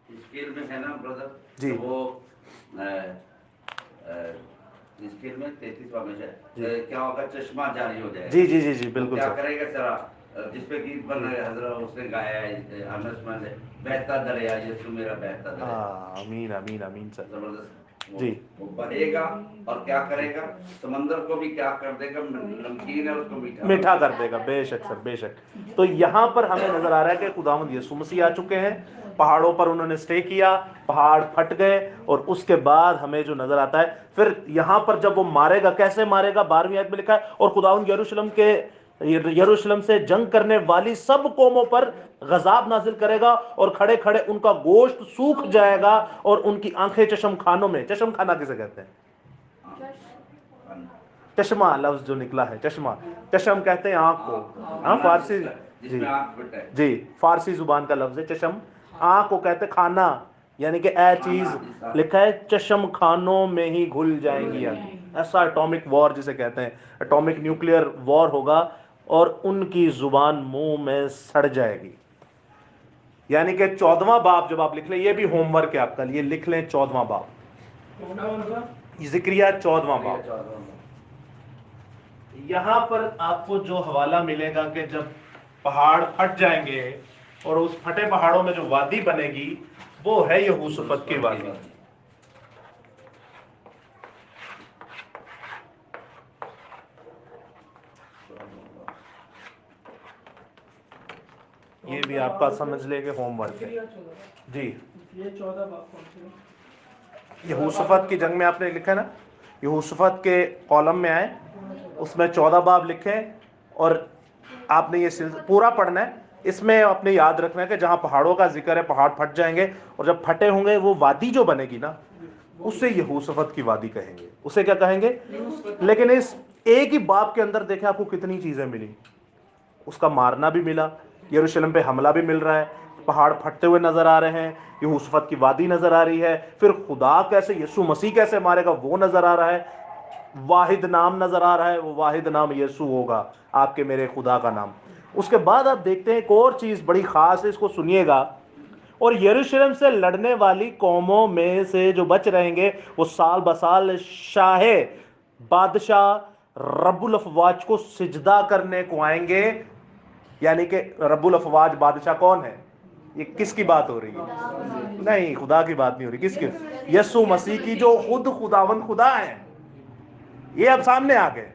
स्केल में है ना ब्रदर जी। तो वो स्केल में 33वां में है क्या होगा, चश्मा जारी हो जाएगा। जी जी जी जी तो बिल्कुल क्या सर। करेगा जरा, जिस पे गीत बन रहा है हजरत उसने गाया है बहता दरिया यीशु मेरा बहता दरिया। आमीन आमीन आमीन सर। जबरदस्त जी। वो बहेगा और क्या करेगा, समंदर को भी क्या कर देगा, नमकीन है उसको मीठा कर देगा, बेशक सर बेशक। तो यहाँ पर हमें नजर आ रहा है कि खुदावंद यीशु मसीह आ चुके हैं, पहाड़ों पर उन्होंने स्टे किया, पहाड़ फट गए, और उसके बाद हमें जो नजर आता है फिर यहाँ पर जब वो मारेगा, कैसे मारेगा, 12वीं आयत में लिखा है, और खुदावंद यरूशलेम से जंग करने वाली सब कौमों पर गजाब नाजिल करेगा, और खड़े खड़े उनका गोश्त सूख जाएगा, और उनकी आंखें चश्म खानों में, चश्म खाना किसे कहते हैं, चश्मा लफ्ज जो निकला है, चश्मा, चश्म कहते हैं आंख को, हाँ फारसी, जी जी फारसी जुबान का लफ्ज है चश्म, आंख को कहते खाना, यानी कि ए चीज लिखा है चश्म खानों में ही घुल जाएंगी। ऐसा एटॉमिक वॉर जिसे कहते हैं, एटॉमिक न्यूक्लियर वॉर होगा, और उनकी जुबान मुंह में सड़ जाएगी। यानी कि 14वां बाब जब आप लिख लें, ये भी होमवर्क है आपका लिए, लिख लें 14वां बाब, जिक्रिया 14वां बाब। यहां पर आपको जो हवाला मिलेगा कि जब पहाड़ फट जाएंगे और उस फटे पहाड़ों में जो वादी बनेगी वो है यहोशूफत की वादी। ये भी आपका समझ लेंगे होमवर्क है जी। ये 14 बाब कौन से? यहोशूफत की जंग में आपने लिखा है ना, यहोशूफत के कॉलम में आए, उसमें 14 बाब लिखे, और आपने ये पूरा पढ़ना है। इसमें आपने याद रखना है कि जहां पहाड़ों का जिक्र है, पहाड़ फट जाएंगे, और जब फटे होंगे वो वादी जो बनेगी ना, उसे यहोशूफत की वादी कहेंगे, उसे क्या कहेंगे। लेकिन इस एक ही बाब के अंदर देखें आपको कितनी चीजें मिली, उसका मारना भी मिला, यरूशलेम पे हमला भी मिल रहा है, पहाड़ फटते हुए नजर आ रहे हैं, यहोशूफत की वादी नजर आ रही है, फिर खुदा कैसे, यीशु मसीह कैसे मारेगा वो नजर आ रहा है, वाहिद नाम नजर आ रहा है, वो वाहिद नाम यीशु होगा, आपके मेरे खुदा का नाम। उसके बाद आप देखते हैं एक और चीज बड़ी खास है, इसको सुनिएगा, और यरूशलेम से लड़ने वाली कौमों में से जो बच रहेंगे वो साल बसाल शाहे बादशाह रब्बुल अफवाज को सिजदा करने को आएंगे। यानी कि रब्बुल अफवाज बादशाह कौन है, ये किसकी बात हो रही है, नहीं खुदा की बात नहीं हो रही, किसकी, यीशु मसीह की, जो खुद खुदावंद खुदा है, ये अब सामने आ गए।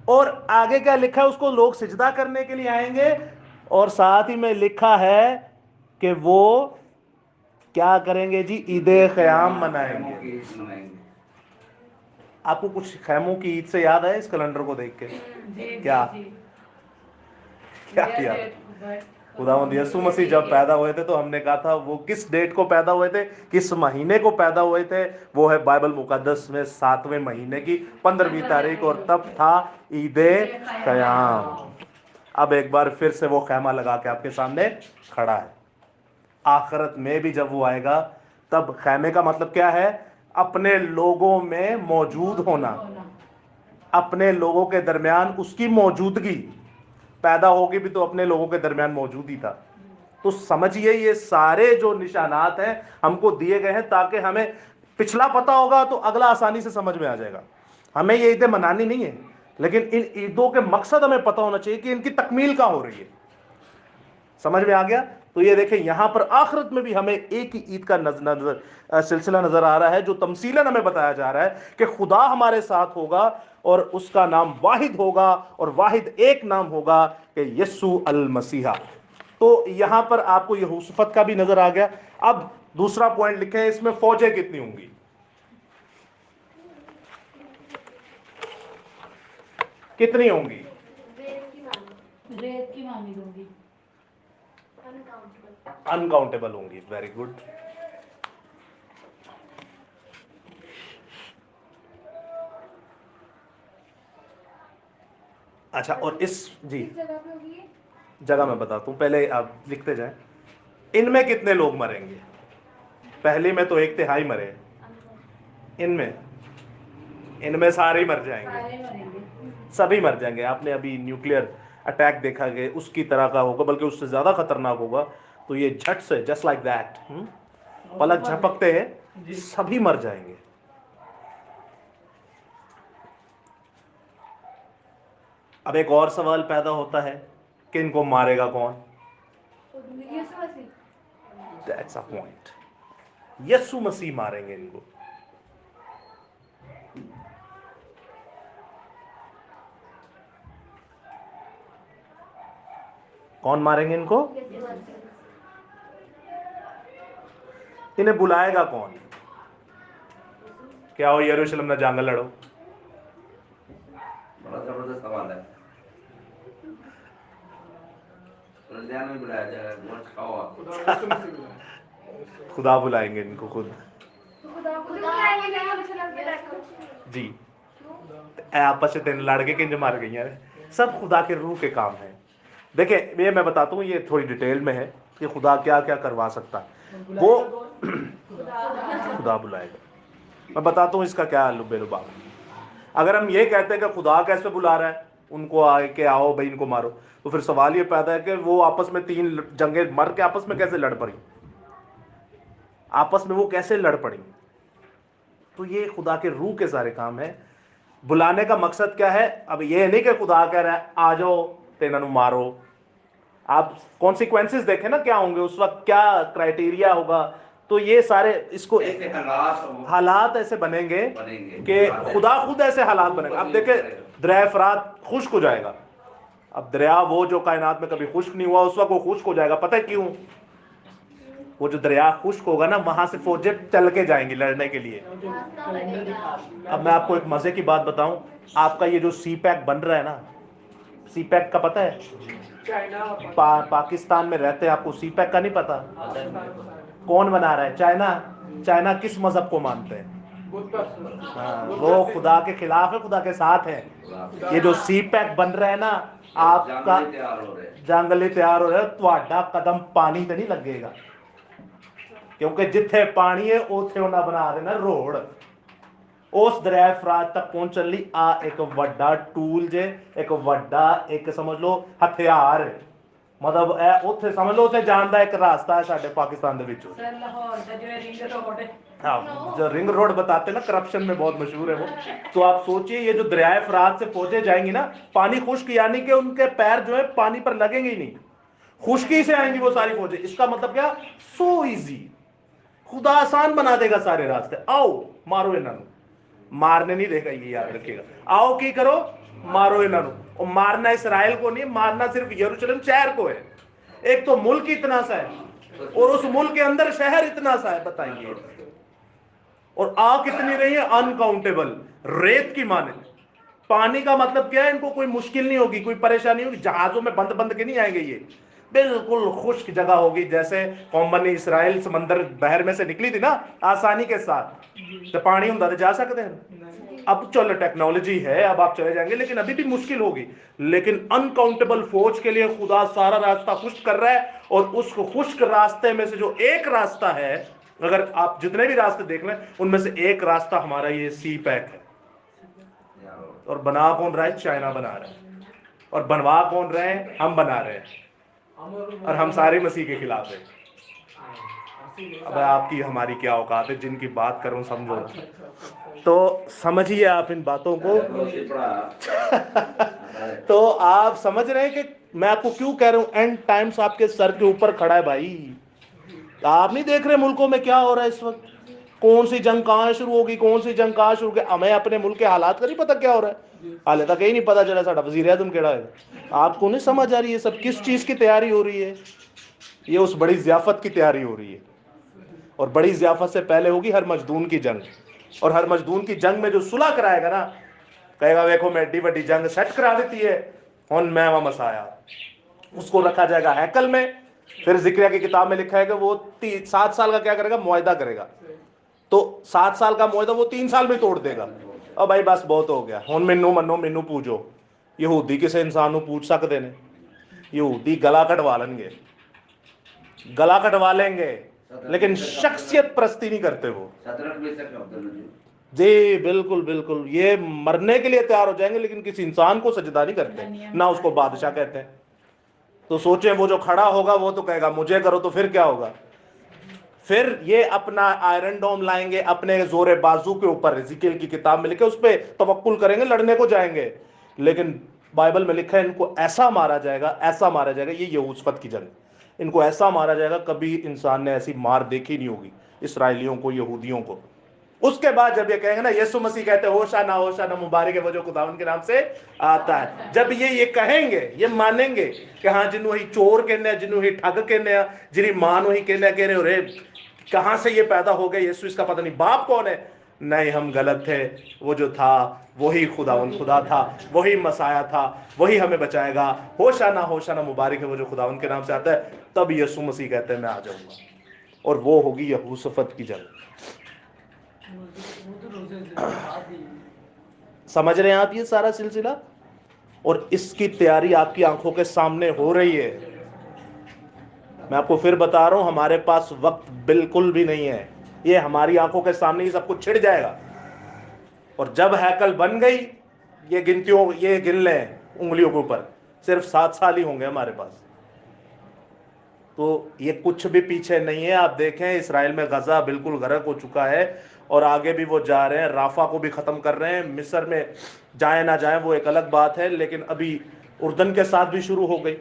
और आगे क्या लिखा है, उसको लोग सिजदा करने के लिए आएंगे, और साथ ही में लिखा है कि वो क्या करेंगे जी, ईदे क़याम मनाएंगे। आपको कुछ खैमों की ईद से याद है इस कैलेंडर को देख के, क्या क्या याद, खुदावंद यीशु मसीह जब पैदा हुए थे तो हमने कहा था वो किस डेट को पैदा हुए थे, किस महीने को पैदा हुए थे, वो है बाइबल मुकद्दस में 7वें महीने की 15वीं तारीख, और तब था ईदे क़याम। अब एक बार फिर से वो खैमा लगा के आपके सामने खड़ा है। आखिरत में भी जब वो आएगा, तब खैमे का मतलब क्या है, अपने लोगों में मौजूद होना, अपने लोगों के दरमियान उसकी मौजूदगी, पैदा होगी भी तो अपने लोगों के दरमियान मौजूद ही था। तो समझिए ये सारे जो निशानात हैं हमको दिए गए हैं ताकि हमें पिछला पता होगा तो अगला आसानी से समझ में आ जाएगा। हमें ये ईदें मनानी नहीं है, लेकिन इन ईदों के मकसद हमें पता होना चाहिए कि इनकी तकमील कहाँ हो रही है। समझ में आ गया। तो ये देखें यहां पर आखिरत में भी हमें एक ही ईद का सिलसिला नजर आ रहा है, जो तमसीलन हमें बताया जा रहा है कि खुदा हमारे साथ होगा और उसका नाम वाहिद होगा, और वाहिद एक नाम होगा कि यीशु अल मसीहा। तो यहां पर आपको यहोशूफत का भी नजर आ गया। अब दूसरा पॉइंट लिखे, इसमें फौजें कितनी होंगी, कितनी होंगी, रेत की मानी दूंगी, अनकाउंटेबल होंगी। Very good. अच्छा, और इस जी जगह मैं बताता हूं, पहले आप लिखते जाएं। इनमें कितने लोग मरेंगे, पहले में तो 1/3 मरे, इनमें इनमें सारे ही मर जाएंगे, सारे मरेंगे। सभी मर जाएंगे। आपने अभी न्यूक्लियर अटैक देखा कि उसकी तरह का होगा, बल्कि उससे ज़्यादा खतरनाक होगा। तो ये झट से जस्ट लाइक दैट पलक झपकते हैं सभी मर जाएंगे। अब एक और सवाल पैदा होता है कि इनको मारेगा कौन? यीशु मसीह। That's a point. यीशु मसीह मारेंगे इनको। कौन मारेंगे इनको? यीशु मसीह। इन्हें बुलाएगा कौन? क्या हो यरूशलेम में जंग लड़ो? बड़ा जबरदस्त सवाल है। लुधियाना में बुलाया जाएगा, गोश्त खाओ आप। खुदा बुलाएंगे इनको खुद जी। आपस में 3 लड़के किंज मार गई हैं, सब खुदा के रूह के काम है। देखिए ये मैं बताता हूँ, ये थोड़ी डिटेल में है कि खुदा क्या क्या करवा सकता है। वो खुदा बुलाएगा। मैं बताता हूँ इसका क्या लुबेलुबा। अगर हम ये कहते हैं कि खुदा कैसे बुला रहा है उनको, आए के आओ भाई इनको मारो, तो फिर सवाल ये पैदा है कि वो आपस में 3 जंगे मर के आपस में कैसे लड़ पड़ी, आपस में वो कैसे लड़ पड़ी। तो ये खुदा के रूह के सारे काम है। बुलाने का मकसद क्या है? अब ये नहीं कि खुदा कह रहा है आ जाओ ते इन्हों मारो। आप कॉन्सिक्वेंसेस देखें ना क्या होंगे उस वक्त, क्या क्राइटेरिया होगा। तो ये सारे इसको ऐसे हालात ऐसे बनेंगे बनेंगे कि खुदा खुद ऐसे हालात बनेंगे। अब देखे दरिया फरात खुश्क हो जाएगा। अब दरिया वो जो कायनात में कभी खुश्क नहीं हुआ, उस वक्त वो खुश्क हो जाएगा। पता है क्यों? वो जो दरिया खुश्क होगा ना, वहां से फौजें चल के जाएंगी लड़ने के लिए। अब मैं आपको एक मजे की बात बताऊं, आपका ये जो सी पैक बन रहा है ना, सी पैक का पता है? पाकिस्तान में रहते हैं, आपको सी पैक का नहीं पता? कौन बना रहा है? चाइना। चाइना किस मजहब को मानते हैं? हाँ, वो खुदा के खिलाफ है, खुदा के साथ है। ये जो सी पैक बन रहा है ना, आपका जंगली तैयार हो रहा है, ਤੁਹਾਡਾ कदम पानी ते नहीं लगेगा। क्योंकि जिथे पानी है उथे उन्हें बना देना रोड। उस दरिया फरात तक पहुंचने ਲਈ आ एक ਵੱਡਾ टूल जे, एक ਵੱਡਾ एक समझ लो हथियार है। मतलब ए उथे समझ लो उथे जान दा एक रास्ता है साडे पाकिस्तान दे विच। सर लाहौर का जो रिंग रोड है, हाँ, जो रिंग रोड बताते हैं ना, करप्शन में बहुत मशहूर है वो। तो आप सोचिए ये जो दरिया फरात से फौजें जाएंगी ना, पानी खुश्क, यानी कि उनके पैर जो है पानी पर लगेंगे ही नहीं, खुश्की से आएंगी वो सारी फौजें। इसका मतलब क्या? So easy. खुदा आसान बना देगा सारे रास्ते। आओ मारो इन्होंने, मारने नहीं देगा, ये याद रखिएगा। आओ की करो, मारो इन्होंने। और मारना इसराइल को नहीं, मारना सिर्फ यरूशलेम शहर को है। एक तो मुल्क इतना सा है और उस मुल्क के अंदर शहर इतना सा है, बताइए। और आग कितनी रही है? अनकाउंटेबल, रेत की माने। पानी का मतलब क्या है? इनको कोई मुश्किल नहीं होगी, कोई परेशानी होगी। जहाजों में बंद बंद के नहीं आएंगे, ये बिल्कुल खुश्क जगह होगी। जैसे कौम बनी इसराइल समंदर बहर में से निकली थी ना आसानी के साथ, तो पानी होता तो जा सकते हैं। अब चलो टेक्नोलॉजी है, अब आप चले जाएंगे, लेकिन अभी भी मुश्किल होगी। लेकिन अनकाउंटेबल फौज के लिए खुदा सारा रास्ता खुश्क कर रहा है। और उस खुश्क रास्ते में से जो एक रास्ता है, अगर आप जितने भी रास्ते देख लें उनमें से एक रास्ता हमारा ये सी पैक है। और बना कौन रहा है? चाइना बना रहा है। और बनवा कौन रहे हैं? हम बना रहे हैं। और हम सारे मसीह के खिलाफ हैं। अब आपकी हमारी क्या औकात है? जिनकी बात करूं समझो, तो समझिए आप इन बातों को। तो आप समझ रहे हैं कि मैं आपको क्यों कह रहा हूं एंड टाइम्स आपके सर के ऊपर खड़ा है भाई। आप नहीं देख रहे मुल्कों में क्या हो रहा है इस वक्त? कौन सी जंग कहाँ शुरू होगी, कौन सी जंग कहाँ शुरू होगी? हमें अपने मुल्क के हालात का नहीं पता क्या हो रहा है। हाले तक यही नहीं पता चला साडा वजीर आज़म केड़ा है। आपको नहीं समझ आ रही है सब किस चीज़ की तैयारी हो रही है? ये उस बड़ी ज़ियाफत की तैयारी हो रही है। और बड़ी ज़ियाफत से पहले होगी हर मजदून की जंग। और हर मजदून की जंग में जो सुलह कराएगा ना, कहेगा देखो मैं एड्डी वड्डी जंग सेट करा देती है, हुन मैं वहां मसाया। उसको रखा जाएगा हैकल में। फिर जिक्रिया की किताब में लिखा है कि वो 7 साल का क्या करेगा? मुआहदा करेगा। तो 7 साल का मुआहदा वो 3 साल में तोड़ देगा। अब भाई बस बहुत हो गया, हुन मैनू मनो मैनू पूजो। यहूदी किसी इंसान को पूछ सकते हैं? यहूदी गला कटवा लेंगे, गला कटवा लेंगे, लेकिन शख्सियत प्रस्ती नहीं करते वो। जी बिल्कुल बिल्कुल, ये मरने के लिए तैयार हो जाएंगे लेकिन किसी इंसान को सजदा नहीं करते, ना उसको बादशाह कहते हैं। तो सोचें वो जो खड़ा होगा वो तो कहेगा मुझे करो, तो फिर क्या होगा? फिर ये अपना आयरन डोम लाएंगे अपने जोरे बाजू के ऊपर, एज़ेकिएल की किताब में लिखे, उस पर तवक्कुल करेंगे, लड़ने को जाएंगे। लेकिन बाइबल में लिखा है इनको ऐसा मारा जाएगा, ऐसा मारा जाएगा, ये यहोशफत की जंग, इनको ऐसा मारा जाएगा कभी इंसान ने ऐसी मार देखी नहीं होगी इसराइलियों को, यहूदियों को। उसके बाद जब ये कहेंगे ना, यीशु मसीह कहते हैं होशाना मुबारक है वो जो खुदावंद के नाम से आता है, जब ये कहेंगे, ये मानेंगे कि हाँ जिन्हों ही चोर कहने, जिन्हों ही ठग कहने, जिन्हें मान ही कहने, कह रहे हो रे कहां से ये पैदा हो गए, यीशु इसका पता नहीं, बाप कौन है? नहीं हम गलत थे, वो जो था वही खुदावंद खुदा था, वही मसाया था, वही हमें बचाएगा, होशाना मुबारक है वो जो खुदावंद के नाम से आता है। तब यीशु मसीह कहते हैं मैं आ जाऊंगा, और वो होगी यहोशफत की जंग। समझ रहे हैं आप ये सारा सिलसिला? और इसकी तैयारी आपकी आंखों के सामने हो रही है। मैं आपको फिर बता रहा हूं, हमारे पास वक्त बिल्कुल भी नहीं है, ये हमारी आंखों के सामने ही सब कुछ छिड़ जाएगा। और जब हैकल बन गई, ये गिनतियों, ये गिन लें उंगलियों के ऊपर, सिर्फ 7 साल ही होंगे हमारे पास। तो ये कुछ भी पीछे नहीं है। आप देखें इसराइल में गजा बिल्कुल गर्क हो चुका है, और आगे भी वो जा रहे हैं, राफा को भी खत्म कर रहे हैं। मिस्र में जाए ना जाए वो एक अलग बात है, लेकिन अभी उर्दन के साथ भी शुरू हो गई,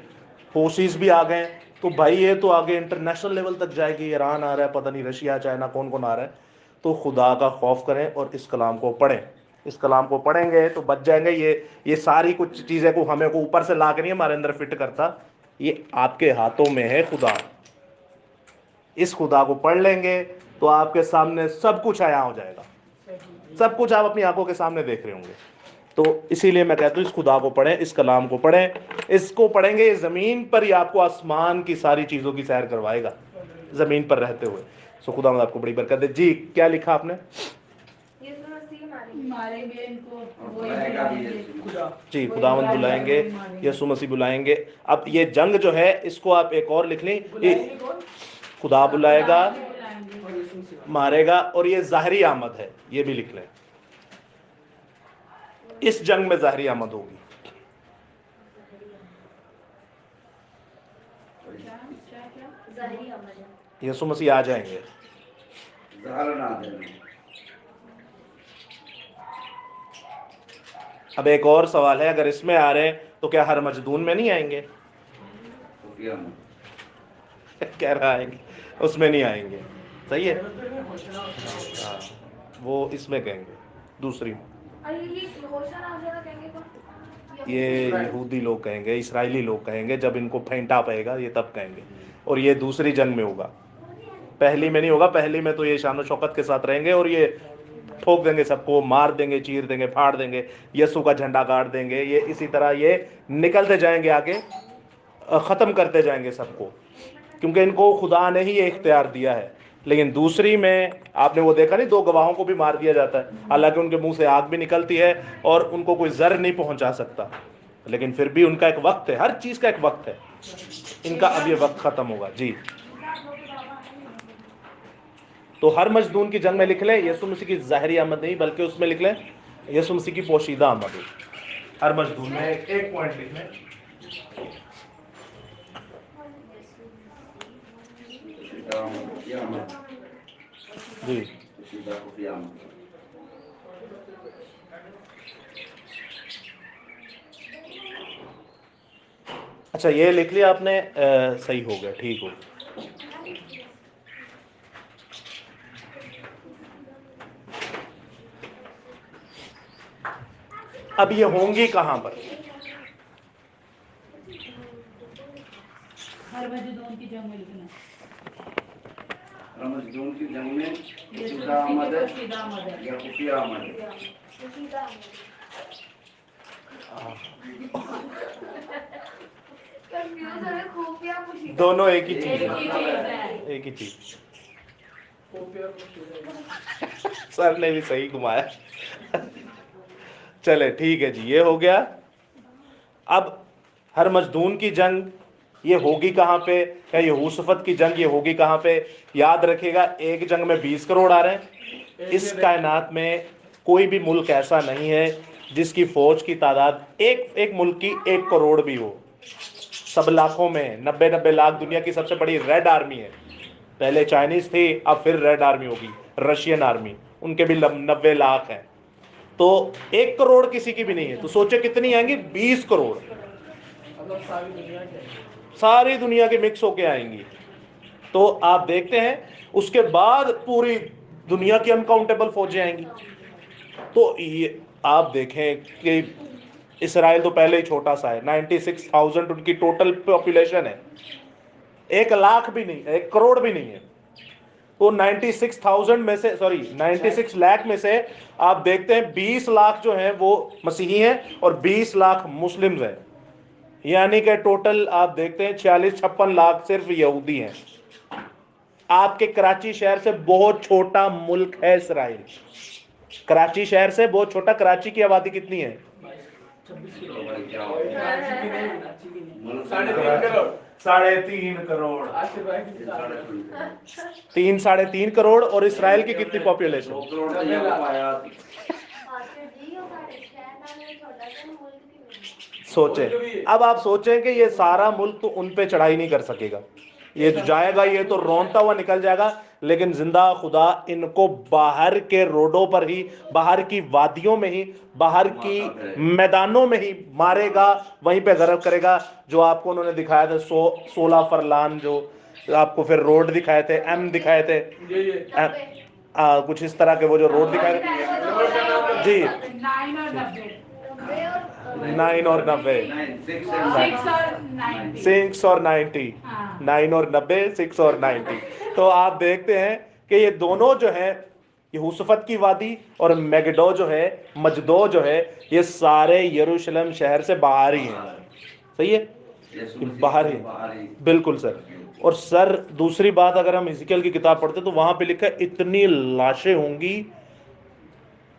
होशीज भी आ गए। तो भाई ये तो आगे इंटरनेशनल लेवल तक जाएगी, ईरान आ रहा है, पता नहीं रशिया चाइना कौन कौन आ रहा है। तो खुदा का खौफ करें और इस कलाम को पढ़ें। इस कलाम को पढ़ेंगे तो बच जाएंगे। ये सारी कुछ चीज़ें को हमें को ऊपर से ला के नहीं हमारे अंदर फिट करता, ये आपके हाथों में है खुदा। इस खुदा को पढ़ लेंगे तो आपके सामने सब कुछ आया हो जाएगा, सब कुछ आप अपनी आंखों के सामने देख रहे होंगे। तो इसीलिए मैं कहता हूँ इस खुदा को पढ़ें, इस कलाम को पढ़ें। इसको पढ़ेंगे, ज़मीन पर ही आपको आसमान की सारी चीज़ों की सैर करवाएगा ज़मीन पर रहते हुए। सो खुदा आपको बड़ी बरकत दे। जी क्या लिखा आपने? मारेंगे इनको, जी खुदावंद बुलाएंगे, यीशु मसीह बुलाएंगे। अब ये जंग जो है इसको आप एक और लिख लें, खुदा बुलाएगा, मारेगा, और ये ज़ाहरी आमद है, ये भी लिख लें। इस जंग में ज़ाहरी आमद होगी। यीशु मसीह आ जाएंगे। अब एक और सवाल है, अगर इसमें आ रहे हैं तो क्या हर मजदून में नहीं आएंगे? कह रहा आएंगे, उसमें नहीं आएंगे। सही है, हाँ, वो इसमें कहेंगे, दूसरी में। ये यहूदी लोग कहेंगे, इस्राएली लोग कहेंगे, जब इनको फेंटा पड़ेगा ये तब कहेंगे। और ये दूसरी जंग में होगा, पहली में नहीं होगा। पहली में तो ये शान शौकत के साथ रहेंगे और ये ठोक देंगे, सबको मार देंगे, चीर देंगे, फाड़ देंगे, यीशु का झंडा गाड़ देंगे। ये इसी तरह ये निकलते जाएंगे आगे, ख़त्म करते जाएंगे सबको, क्योंकि इनको खुदा ने ही ये इख्तियार दिया है। लेकिन दूसरी में आपने वो देखा नहीं, 2 गवाहों को भी मार दिया जाता है, हालांकि उनके मुंह से आग भी निकलती है और उनको कोई जर नहीं पहुंचा सकता, लेकिन फिर भी उनका एक वक्त है, हर चीज़ का एक वक्त है। इनका अब ये वक्त ख़त्म होगा। जी, तो हर मजदून की जंग में लिख लें यीशु मसीह की ज़ाहरी आमद नहीं, बल्कि उसमें लिख लें यीशु मसीह की पोशीदा आमद। हर मजदून में एक पॉइंट लिख लें। जी, अच्छा ये लिख लिया आपने, सही हो गया, ठीक हो। अब ये होंगी कहां पर? हर मजदून की जंग में लिखना, मजदूर की जंग में यीशु खुदा आमद है मसीह की आमद है। या खुफिया आमद है? दोनों एक ही चीज है, एक ही चीज। सर ने भी सही घुमाया। चले ठीक है जी, ये हो गया। अब हर मजदून की जंग ये होगी कहाँ पे? या यहोशफत की जंग ये होगी कहाँ पे? याद रखिएगा, एक जंग में 20 करोड़ आ रहे हैं। इस कायनात में कोई भी मुल्क ऐसा नहीं है जिसकी फौज की तादाद एक मुल्क की 1 करोड़ भी हो, सब लाखों में, 90 लाख। दुनिया की सबसे बड़ी रेड आर्मी है, पहले चाइनीज थी, अब फिर रेड आर्मी होगी, रशियन आर्मी, उनके भी 90 लाख हैं। तो 1 करोड़ किसी की भी नहीं है, तो सोचे कितनी आएंगी, 20 करोड़, मतलब सारी दुनिया के सारी दुनिया के मिक्स होके आएंगी। तो आप देखते हैं उसके बाद पूरी दुनिया की अनकाउंटेबल फौजें आएंगी। तो ये आप देखें कि इसराइल तो पहले ही छोटा सा है, 96,000 उनकी टोटल पॉपुलेशन है, 1 लाख भी नहीं, 1 करोड़ भी नहीं है। तो 96,000 में से, सॉरी 96 लाख में से आप देखते हैं 20 लाख जो हैं वो मसीही हैं और 20 लाख मुस्लिम्स हैं, यानी कि टोटल आप देखते हैं 46-56 लाख सिर्फ यहूदी हैं। आपके कराची शहर से बहुत छोटा मुल्क है इसराइल, कराची शहर से बहुत छोटा। कराची की आबादी कितनी है? 26 तो किलो भाई क्या हो गया? कराची की नहीं, कराची की नहीं। मुल्क 3.5 करोड़ 3.5 करोड़, आसिफ भाई की साढ़े साढ़े तीन। 3-3.5 करोड़। और इसराइल की कितनी 2 पॉपुलेशन? करोड़ तो यहाँ पाया। सोचें, अब आप सोचें कि ये सारा मुल्क तो उन पे चढ़ाई नहीं कर सकेगा, ये तो जाएगा, ये तो रोनता हुआ निकल जाएगा, लेकिन जिंदा खुदा इनको बाहर के रोडों पर ही, बाहर की वादियों में ही, बाहर की मैदानों में ही मारेगा, वहीं पे गरक करेगा। जो आपको उन्होंने दिखाया था 16 फरलान, जो आपको फिर रोड दिखाए थे, एम दिखाए थे, कुछ इस तरह के वो जो रोड दिखाए थे जी, 9 और 90, 9 और 90, 6 और 90, 9 और 90, 6 और 90। तो आप देखते हैं कि ये दोनों जो है, यहूसफत की वादी और मेगिडो जो है, मजदो जो है, ये सारे यरूशलेम शहर से बाहर ही हैं। सही है, बाहर ही, बिल्कुल सर। और सर दूसरी बात, अगर हम इज़िकियल की किताब पढ़ते तो वहां पे लिखा है इतनी लाशें होंगी।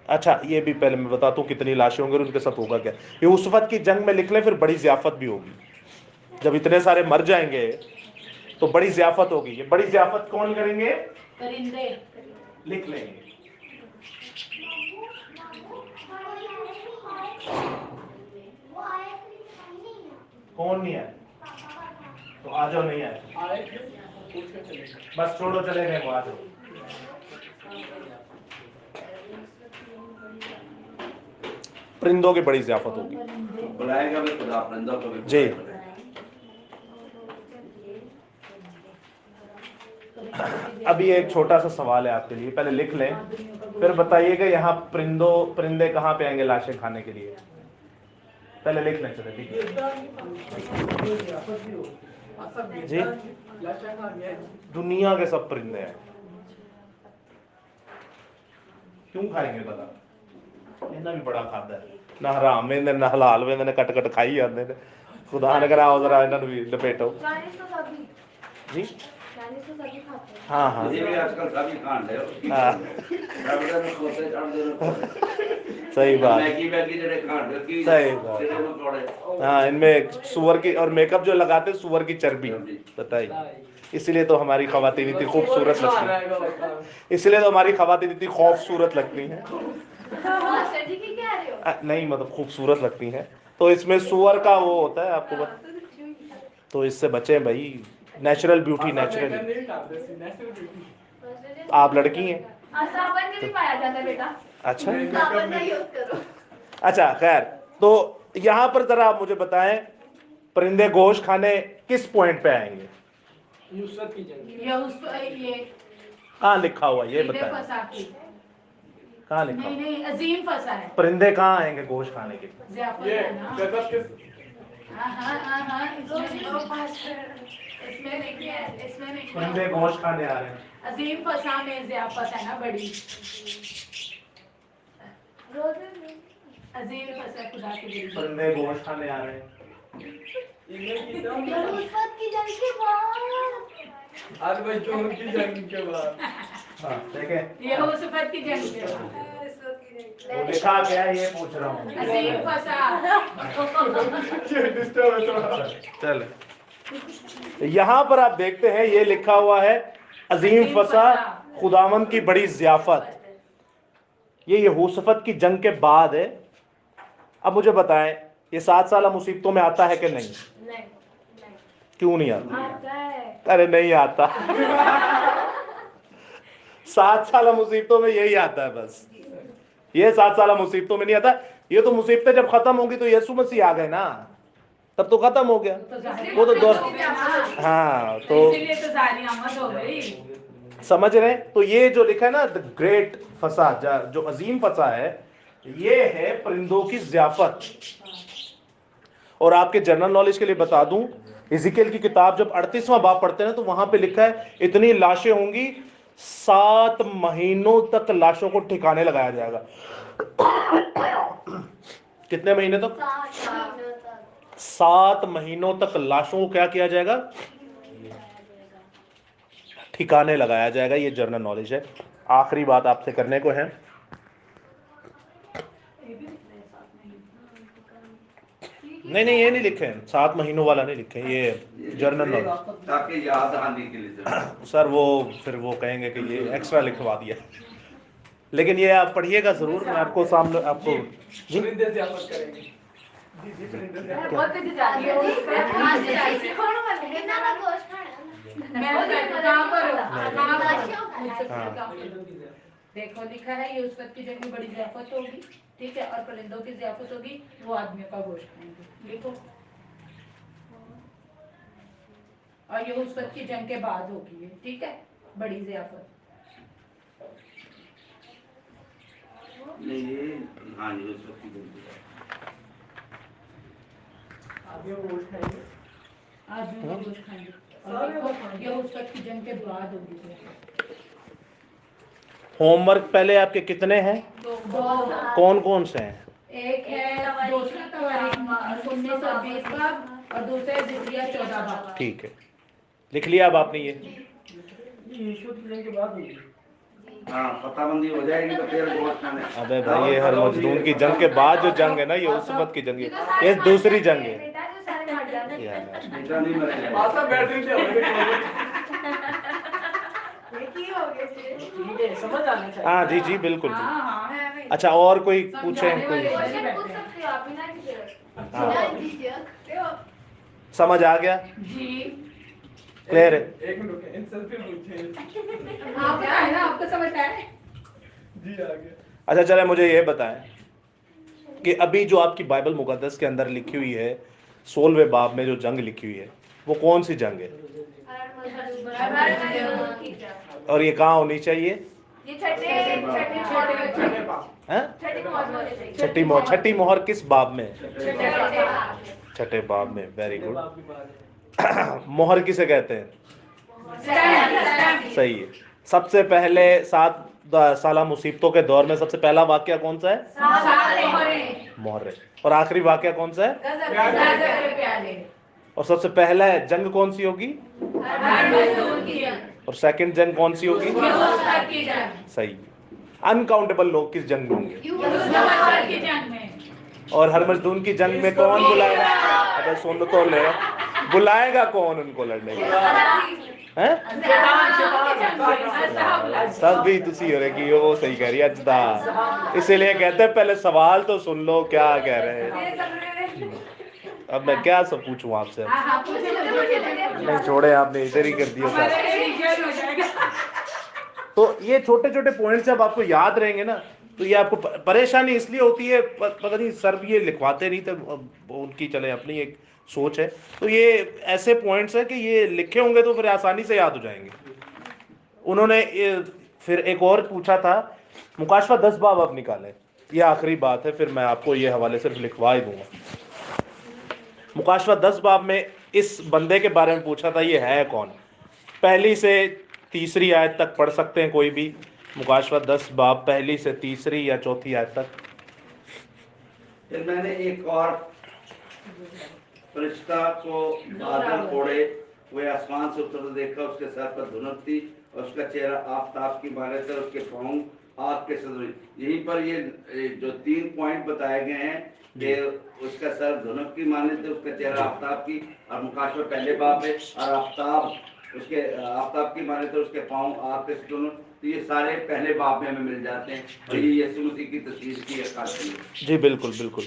अच्छा, ये भी पहले मैं बताता हूँ कितनी लाशें होंगी और उनके साथ होगा क्या। यहूसफत की जंग में लिख लें, फिर बड़ी ज़ियाफत भी होगी। जब इतने सारे मर जाएंगे तो बड़ी ज़ियाफत होगी। ये बड़ी ज़ियाफत कौन करेंगे? परिंदे, लिख लेंगे। कौन नहीं आए? तो आ जाओ, नहीं आए आए थे, पूछ के चले गए। बस छोड़ो, चले गए, वो आ जाओ। परिंदों की बड़ी ज़ियाफत होगी बुलाएगा भी खुदा परिंदों को भी जी। बुलाएगा। अभी एक छोटा सा सवाल है आपके लिए, पहले लिख लें, फिर बताइएगा यहाँ परिंदे कहाँ पे आएंगे लाशें खाने के लिए। पहले लिख लें, चले, ठीक है जी। दुनिया के सब परिंदे हैं, क्यों खाएंगे बता? इन्हें भी बड़ा खाता है ना, हराम में ना हलाल में ने कट कट खाई जाते हैं। खुदा ने करा जरा इन्होंने भी लपेटो जी। हाँ हाँ ये भी आजकल सभी कांड है। हाँ, रबड़े में खोते, चढ़दे में खोते। सही बात, मैगी वैगी जड़े कांड की सही बात। सिरे में पड़े। हाँ, इनमें सुअर की, और मेकअप जो लगाते हैं सुअर की चर्बी, बताइए। इसलिए तो हमारी खवातीन इतनी खूबसूरत लगती है, इसलिए तो हमारी खवातीन इतनी खूबसूरत लगती हैं। नहीं, मतलब खूबसूरत लगती हैं। तो इसमें सुअर का वो होता है, आपको तो इससे बचें भाई, नेचुरल ब्यूटी, नेचुरल। आप लड़की हैं, साबुन भी पाया जाता है बेटा, अच्छा साबुन का यूज करो। अच्छा, खैर, तो यहाँ पर जरा आप मुझे बताएं, परिंदे गोश्त खाने किस पॉइंट पे आएंगे? यूसुफ की जंग। ये उस ये कहाँ लिखा हुआ, ये सीधे बताएं, फंसा के, कहाँ लिखा नहीं हुआ? नहीं, अजीम फंसा है, परिंदे कहाँ आएंगे गोश्त खाने के लिए? ज़ियाफत ये है ना। जगत के हाँ, इसमें नहीं है, इसमें नहीं परिंदे है। गोश्त खाने आ रहे हैं। अजीम फसा में ज़ियाफत है ना बड़ी, अजीम फसा खुदा की बड़ी। परिंदे गोश्त खाने आ रहे हैं। इन्हें की जंग की जंग के बाद आज भाई जोहर की जंग के बाद हाँ, देखें, ये हो सफर की जंग के बाद। वो लिखा क्या है, ये पूछ रहा हूँ। अजीम फसा, डिस्टर्ब है थोड़ा। चल, यहाँ पर आप देखते हैं ये लिखा हुआ है, अजीम फसा, खुदावंद की बड़ी ज़ियाफत। ये यहोशफत की जंग के बाद है। अब मुझे बताएं, ये 7 साल मुसीबतों में आता है कि नहीं? नहीं क्यों नहीं आता? आता है। अरे नहीं आता। 7 साल मुसीबतों में यही आता है बस। ये 7 साल मुसीबतों में नहीं आता। ये तो मुसीबतें जब खत्म होंगी तो यीशु मसीह आ गए ना, तब तो खत्म हो गया। वो तो दौर, हाँ तो इसीलिए तो सारी आमद हो गई। समझ रहे हैं? तो ये जो लिखा है ना, द ग्रेट फसा, जो अजीम फसा है, ये है परिंदों की ज़ियाफत। और आपके जनरल नॉलेज के लिए बता दूं, इज़िकियल की किताब जब 38वां बाब पढ़ते हैं तो वहां पे लिखा है इतनी लाशें होंगी, 7 महीनों तक लाशों को ठिकाने लगाया जाएगा। कितने महीने तक? 7 महीनों तक लाशों को क्या किया जाएगा? ठिकाने लगाया जाएगा। ये जर्नल नॉलेज है। आखिरी बात आपसे करने को है, नहीं नहीं ये नहीं लिखे हैं, 7 महीनों वाला नहीं लिखे हैं, ये जर्नल नॉलेज। ताकि याद आने के लिए सर वो फिर वो कहेंगे कि ये एक्स्ट्रा लिखवा दिया। लेकिन ये आप पढ़िएगा जरूर, मैं आपको सामने आपको जी परिंदे से आपस करेंगे। जी जी परिंदे से आपस। बहुत तेज जा रही है उसपे। कौन वाला कितना का गोश्त खाना? मैं कहां पर देखो लिखा है ये उसवत की जंग में बड़ी ज़ियाफत होगी, ठीक है, और परिंदों की ज़ियाफत होगी, वो आदमियों का गोश्त खाएंगे। देखो, और ये उसवत की जंग के बाद होगी, ठीक है, बड़ी ज़ियाफत। नहीं ये हाँ ये उस वक्त की जल्दी आगे वो गोश्त खाएंगे। आदमियों का गोश्त खाएंगे। और देखो ये उसवत की जंग के बाद होगी ज़ियाफत। होमवर्क पहले आपके कितने हैं? कौन कौन से हैं? एक है दूसरा तवारीख 1920 का और दूसरा है ज़िक्रिया 14 का। ठीक है, लिख लिया अब आपने ये? यीशु की जंग के बाद होगी। हाँ पताबंदी हो जाएगी तो फिर गोश्त खाने। अबे भाई ये हर मजदूर की जंग के बाद जो जंग है ना, ये उसवत की जंग है, ये दूसरी जंग है बेटा जो सारे मर जाते यार। बेटा नहीं मरेगा। आशा बैटरी से होगी। एक ही हो गए थे। ठीक है समझ आना चाहिए। हाँ जी जी बिल्कुल। हाँ, अच्छा और कोई पूछे समझाने कोई? वाले क्वेश्चन पूछ सकते हो आप बिना किसी हाँ। समझ आ गया? जी। क्लियर है? एक मिनट रुकिए, इनसे फिर पूछें। आप बताएं ना, आपको समझ आया? जी आ गया। अच्छा चले मुझे ये बताएं कि अभी जो आपकी बाइबल मुकद्दस के अंदर लिखी हुई है, 16वें बाब में जो जंग लिखी हुई है, वो कौन सी जंग है? और ये कहाँ होनी चाहिए? ये छठे हैं? छठी मोहर किस बाब में? छठे बाब में। Very good. बाप की बात है। मोहर किसे कहते हैं? सही है। सबसे पहले 7 साला मुसीबतों के दौर में सबसे पहला वाक्य कौन सा है? मोहर्रे। और आखिरी वाक्य कौन सा है? और सबसे पहला जंग कौन सी होगी? और सेकंड जंग कौन सी होगी? सही। अनकाउंटेबल लोग किस जंग में होंगे? और हर मजदूर की जंग में कौन बुलाएगा? अबे सुन तो ले, बुलाएगा कौन उनको लड़ने के लिए? हैं? सब भी तुसी हो रहे कि वो सही कह रही है अजदा, इसीलिए कहते हैं पहले सवाल तो सुन लो क्या कह रहे हैं। अब मैं क्या सब पूछूं आपसे? नहीं छोड़े, आपने इधर ही कर दिया साहब। तो ये छोटे छोटे पॉइंट्स जब आपको याद रहेंगे ना, तो ये आपको परेशानी इसलिए होती है, पता नहीं सर भी ये लिखवाते नहीं थे, उनकी चले अपनी एक सोच है। तो ये ऐसे पॉइंट्स है कि ये लिखे होंगे तो फिर आसानी से याद हो जाएंगे। उन्होंने फिर एक और पूछा था, मुकाशवा 10 बाब अब निकालें। ये आखिरी बात है, फिर मैं आपको ये हवाले सिर्फ लिखवा ही दूंगा। मुकाशवा 10 बाब में इस बंदे के बारे में पूछा था, ये है कौन? पहली से तीसरी आयत तक पढ़ सकते हैं कोई भी। मुकाशवा 10 बाब पहली से तीसरी या चौथी आयत तक। फिर मैंने एक और फरिश्ता को बादल फोड़े हुए आसमान से उतरते देखा। उसके सर पर धुनक थी और उसका चेहरा आफताब की माने से, उसके पाँव आग के सदृश। यहीं पर ये जो 3 पॉइंट बताए गए हैं कि उसका सर धुनक की माने से, उसका चेहरा आफताब की, और मुकाशवा पहले बाब है, और आफताब की माने तो उसके पाँव आग के सदृश। تو یہ سارے پہلے باب میں ہمیں مل جاتے ہیں اور یہ یسوع مسیح کی تصویر کی عکاسی ہے. جی بالکل بالکل.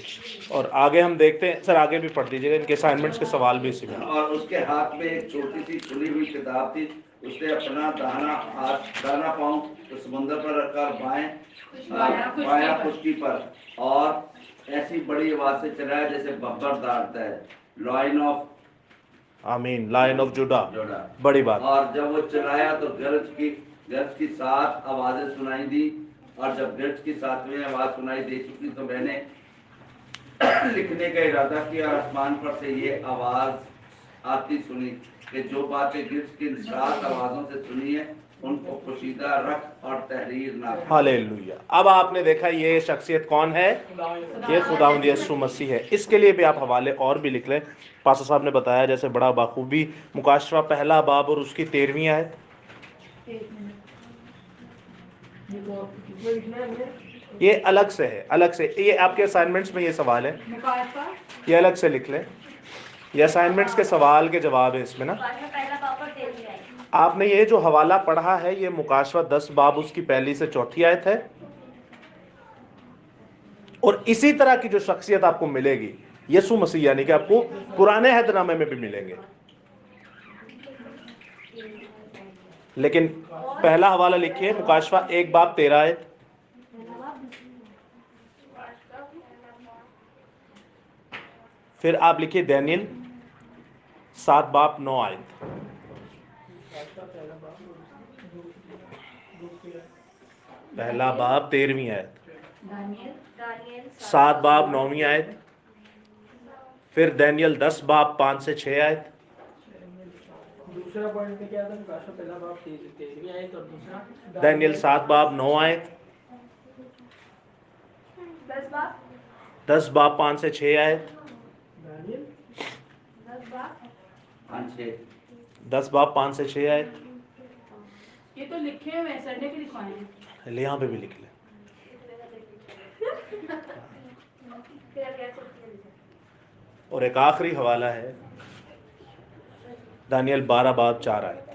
اور آگے ہم دیکھتے ہیں سر, آگے بھی پڑھ دیجیے گا, ان کے اسائنمنٹس کے سوال بھی اسی میں. اور اس کے ہاتھ میں ایک چھوٹی سی کھلی ہوئی کتاب تھی, اس نے اپنا دانا پاؤں تو سمندر پر رکھا اور بایاں خشکی پر, اور ایسی بڑی آواز سے چلایا جیسے ببر داڑتا ہے, لائن آف آمین, لائن آف جوڈا, جوڑا. بڑی بات. اور جب وہ چلایا تو گرج کی 7 آوازیں سنائی دی, اور جب گرج کی 7ویں آواز سنائی دے چکی تو میں نے لکھنے کا ارادہ کیا, اور آسمان پر سے یہ آواز آتی سنی کہ جو باتیں گرج کی 7 آوازوں سے سنی ہے ان کو پوشیدہ رکھ اور تحریر نہ کر. ہاللیلویہ. اب آپ نے دیکھا یہ شخصیت کون ہے, یہ خداوند یسوع مسیح ہے. اس کے لیے بھی آپ حوالے اور بھی لکھ لیں. پاسٹر صاحب نے بتایا جیسے بڑا بخوبی, مکاشفہ پہلا باب اور اس کی 13ویں آیت. یہ تو آپ کو کس میں لکھنا ہے ہمیں؟ یہ الگ سے ہے, الگ سے. یہ آپ کے اسائنمنٹس میں یہ سوال ہے, یہ الگ سے لکھ لیں. یہ اسائنمنٹس کے سوال کے جواب ہے اس میں نا. آپ نے یہ جو حوالہ پڑھا ہے یہ مکاشفہ 10 باب اس کی 1 سے 4 آیت ہے. اور اسی طرح کی جو شخصیت آپ کو ملے گی یسوع مسیح, یعنی کہ آپ کو پرانے عہد نامے میں بھی ملیں گے. لیکن پہلا حوالہ لکھیے مکاشفہ 1 باب 13 آیت. پھر آپ لکھیے دانیل 7 باب 9 آیت. پہلا باب 13ویں آیت, 7 باب 9ویں آیت. پھر دانیل 10 باب 5 سے 6 آیت. دوسرا پوائنٹ میں کیا تھا؟ مکاشفہ پہلا باب 13ویں آیت, اور دوسرا دانیل 7 باب 9 آیت. 10 باب 5 سے 6 آیت. دانیل 10 باب 5 سے 6 آیت. یہ تو لکھے ہوئے سر نے بھی لکھوائے ہیں. یہاں پہ بھی لکھ لیں. اور ایک آخری حوالہ ہے دانیل 12 باب 4 آیت.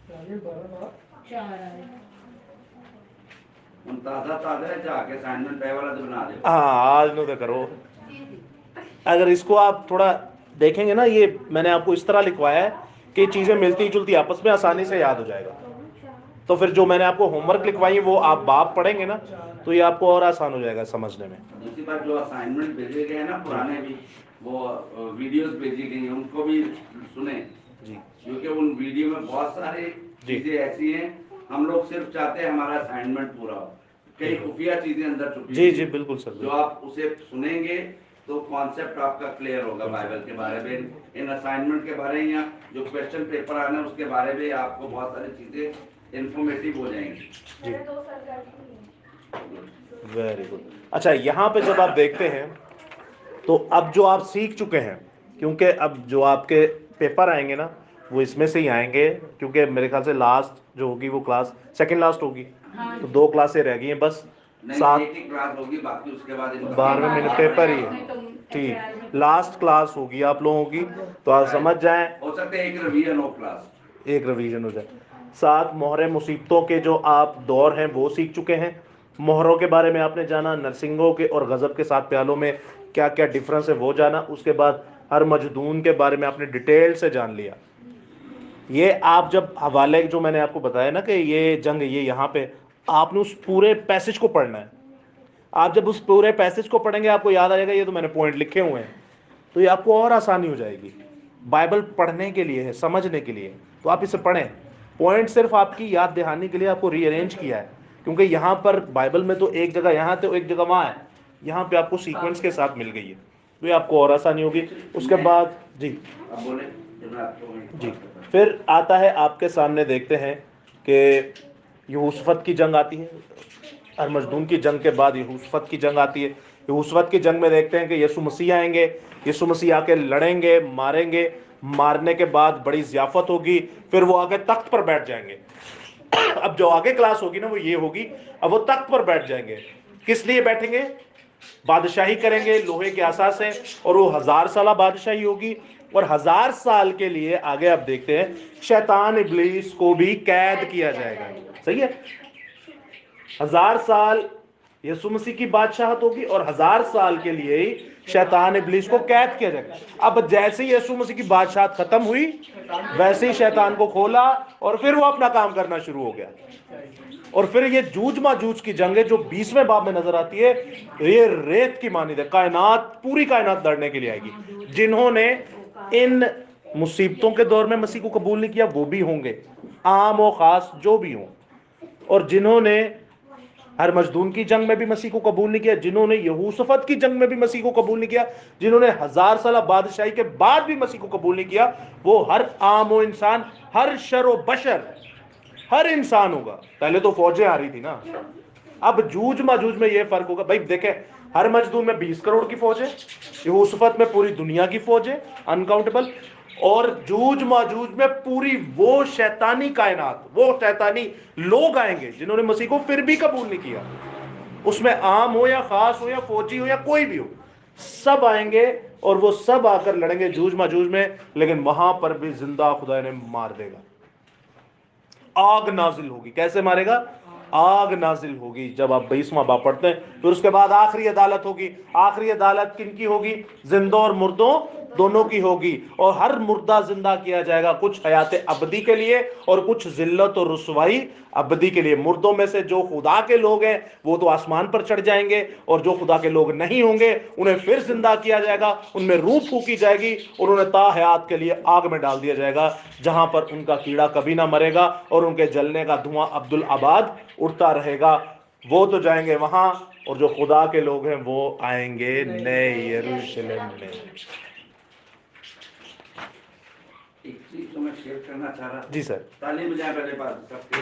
دانیل 12 باب 4 آئے. تازہ ہے, جا کے اسائنمنٹ پہ والا تو بنا دے. ہاں آج نو تو کرو. اگر اس کو آپ تھوڑا دیکھیں گے نا, یہ میں نے آپ کو اس طرح لکھوایا ہے کہ چیزیں ملتی جلتی آپس میں آسانی سے یاد ہو جائے گا. تو پھر جو میں نے آپ کو ہوم ورک لکھوائی ہے وہ آپ باب پڑھیں گے نا تو یہ آپ کو اور آسان ہو جائے گا سمجھنے میں. دوسری بات جو اسائنمنٹ بھیجے گئے ہیں نا پرانے بھی, وہ ویڈیوز بھیجی گئی ہیں, ان کو بھی سنیں. جی کیونکہ ان ویڈیو میں بہت ساری چیزیں ایسی ہیں, ہم لوگ صرف چاہتے ہیں ہمارا اسائنمنٹ پورا ہو, کئی خفیہ چیزیں اندر چھپی جی ہوئی جی ہیں. بالکل سر. جو آپ اسے سنیں گے تو کانسیپٹ آپ کا کلیئر ہوگا بائبل کے بارے میں, ان اسائنمنٹ کے بارے میں, یا جو کویشچن پیپر آنا ہے اس کے بارے میں آپ کو بہت ساری چیزیں انفارمیٹیو ہو جائیں گی. جی ویری گڈ. اچھا یہاں پہ جب آپ دیکھتے ہیں تو اب جو آپ سیکھ چکے ہیں, کیونکہ اب جو آپ کے پیپر آئیں گے نا وہ اس میں سے ہی آئیں گے, کیونکہ میرے خیال سے لاسٹ جو ہوگی وہ کلاس سیکنڈ لاسٹ ہوگی, تو 2 کلاسیں رہ گئی ہیں بس. نہیں, 7 ایک ہی کلاس ہوگی, باقی اس کے بعد 12ویں مہینے پیپر ہی ہے. ٹھیک, لاسٹ کلاس ہوگی آپ لوگوں کی, تو آپ سمجھ جائیں. ہو سکتا ہے ایک ریویژن ہو کلاس, ایک ریویژن ہو جائے. 7 مہریں مصیبتوں کے جو آپ دور ہیں وہ سیکھ چکے ہیں. مہروں کے بارے میں آپ نے جانا, نرسنگوں کے اور غضب کے 7 پیالوں میں کیا کیا ڈفرنس ہے وہ جانا. اس کے بعد ہر مجدون کے بارے میں آپ نے ڈیٹیل سے جان لیا. یہ آپ جب حوالے جو میں نے آپ کو بتایا نا کہ یہ جنگ یہ یہاں پہ, آپ نے اس پورے پیسج کو پڑھنا ہے. آپ جب اس پورے پیسج کو پڑھیں گے آپ کو یاد آ جائے گا یہ تو میں نے پوائنٹ لکھے ہوئے ہیں, تو یہ آپ کو اور آسانی ہو جائے گی. بائبل پڑھنے کے لیے ہے, سمجھنے کے لیے, تو آپ اسے پڑھیں. پوائنٹ صرف آپ کی یاد دہانی کے لیے آپ کو ری ارینج کیا ہے, کیونکہ یہاں پر بائبل میں تو ایک جگہ یہاں تو ایک جگہ وہاں ہے, یہاں پہ آپ کو سیکوینس کے ساتھ مل گئی ہے, تو یہ آپ کو اور آسانی ہوگی. اس کے بعد جی اب بولیں جی پھر آتا ہے آپ کے سامنے, دیکھتے ہیں کہ یہوشفت کی جنگ آتی ہے. ارمجدون کی جنگ کے بعد یہوشفت کی جنگ آتی ہے. یہوشفت کی جنگ میں دیکھتے ہیں کہ یسوع مسیح آئیں گے, یسوع مسیح آ کے لڑیں گے, ماریں گے, مارنے کے بعد بڑی ضیافت ہوگی, پھر وہ آگے تخت پر بیٹھ جائیں گے. اب جو آگے کلاس ہوگی نا وہ یہ ہوگی, اب وہ تخت پر بیٹھ جائیں گے. کس لیے بیٹھیں گے؟ بادشاہی کریں گے لوہے کے عصا سے, اور وہ 1000 سالہ بادشاہی ہوگی. اور 1000 سال کے لیے آگے آپ دیکھتے ہیں شیطان ابلیس کو بھی قید کیا جائے گا. صحیح ہے, 1000 سال یسوع مسیح کی بادشاہت ہوگی اور 1000 سال کے لیے ہی شیطان ابلیس کو قید کیا جائے گا. اب جیسے ہی یسوع مسیح کی بادشاہت ختم ہوئی ویسے ہی شیطان کو کھولا اور پھر وہ اپنا کام کرنا شروع ہو گیا. اور پھر یہ جوج ماجوج کی جنگ ہے جو 20ویں باب میں نظر آتی ہے, یہ ریت کی مانند ہے. کائنات, پوری کائنات لڑنے کے لیے آئے گی. جنہوں نے ان مصیبتوں کے دور میں مسیح کو قبول نہیں کیا وہ بھی ہوں گے, عام و خاص جو بھی ہوں. اور جنہوں نے ہر مجدون کی جنگ میں بھی مسیح کو قبول نہیں کیا, جنہوں نے یہوشفت کی جنگ میں بھی مسیح کو قبول نہیں کیا, جنہوں نے 1000 سالہ بادشاہی کے بعد بھی مسیح کو قبول نہیں کیا, وہ ہر عام و انسان, ہر شر و بشر, ہر انسان ہوگا. پہلے تو فوجیں آ رہی تھی نا, اب جوج ماجوج میں یہ فرق ہوگا. بھائی دیکھیں, ہر مجدون میں 20 کروڑ کی فوج ہے, یہوشفت میں پوری دنیا کی فوج ہے انکاؤنٹیبل, اور جوج ماجوج میں پوری وہ شیطانی کائنات, وہ شیطانی لوگ آئیں گے جنہوں نے مسیح کو پھر بھی قبول نہیں کیا. اس میں عام ہو یا خاص ہو یا فوجی ہو یا کوئی بھی ہو, سب آئیں گے اور وہ سب آ کر لڑیں گے جوج ماجوج میں. لیکن وہاں پر بھی زندہ خدا نے مار دے گا. آگ نازل ہوگی. کیسے مارے گا؟ آگ نازل ہوگی. جب آپ 22واں باب پڑھتے ہیں, پھر اس کے بعد آخری عدالت ہوگی. آخری عدالت کن کی ہوگی؟ زندوں اور مردوں دونوں کی ہوگی. اور ہر مردہ زندہ کیا جائے گا, کچھ حیات ابدی کے لیے اور کچھ ذلت اور رسوائی ابدی کے لیے. مردوں میں سے جو خدا کے لوگ ہیں وہ تو آسمان پر چڑھ جائیں گے, اور جو خدا کے لوگ نہیں ہوں گے انہیں پھر زندہ کیا جائے گا, ان میں روح پھونکی جائے گی اور انہیں تا حیات کے لیے آگ میں ڈال دیا جائے گا, جہاں پر ان کا کیڑا کبھی نہ مرے گا اور ان کے جلنے کا دھواں عبدالآباد اڑتا رہے گا. وہ تو جائیں گے وہاں, اور جو خدا کے لوگ ہیں وہ آئیں گے نئے یروشلم میں. ایک چیز تو میں شیئر کرنا چاہ رہا. جی سر. تعلیم جائیں پہلے بات. جی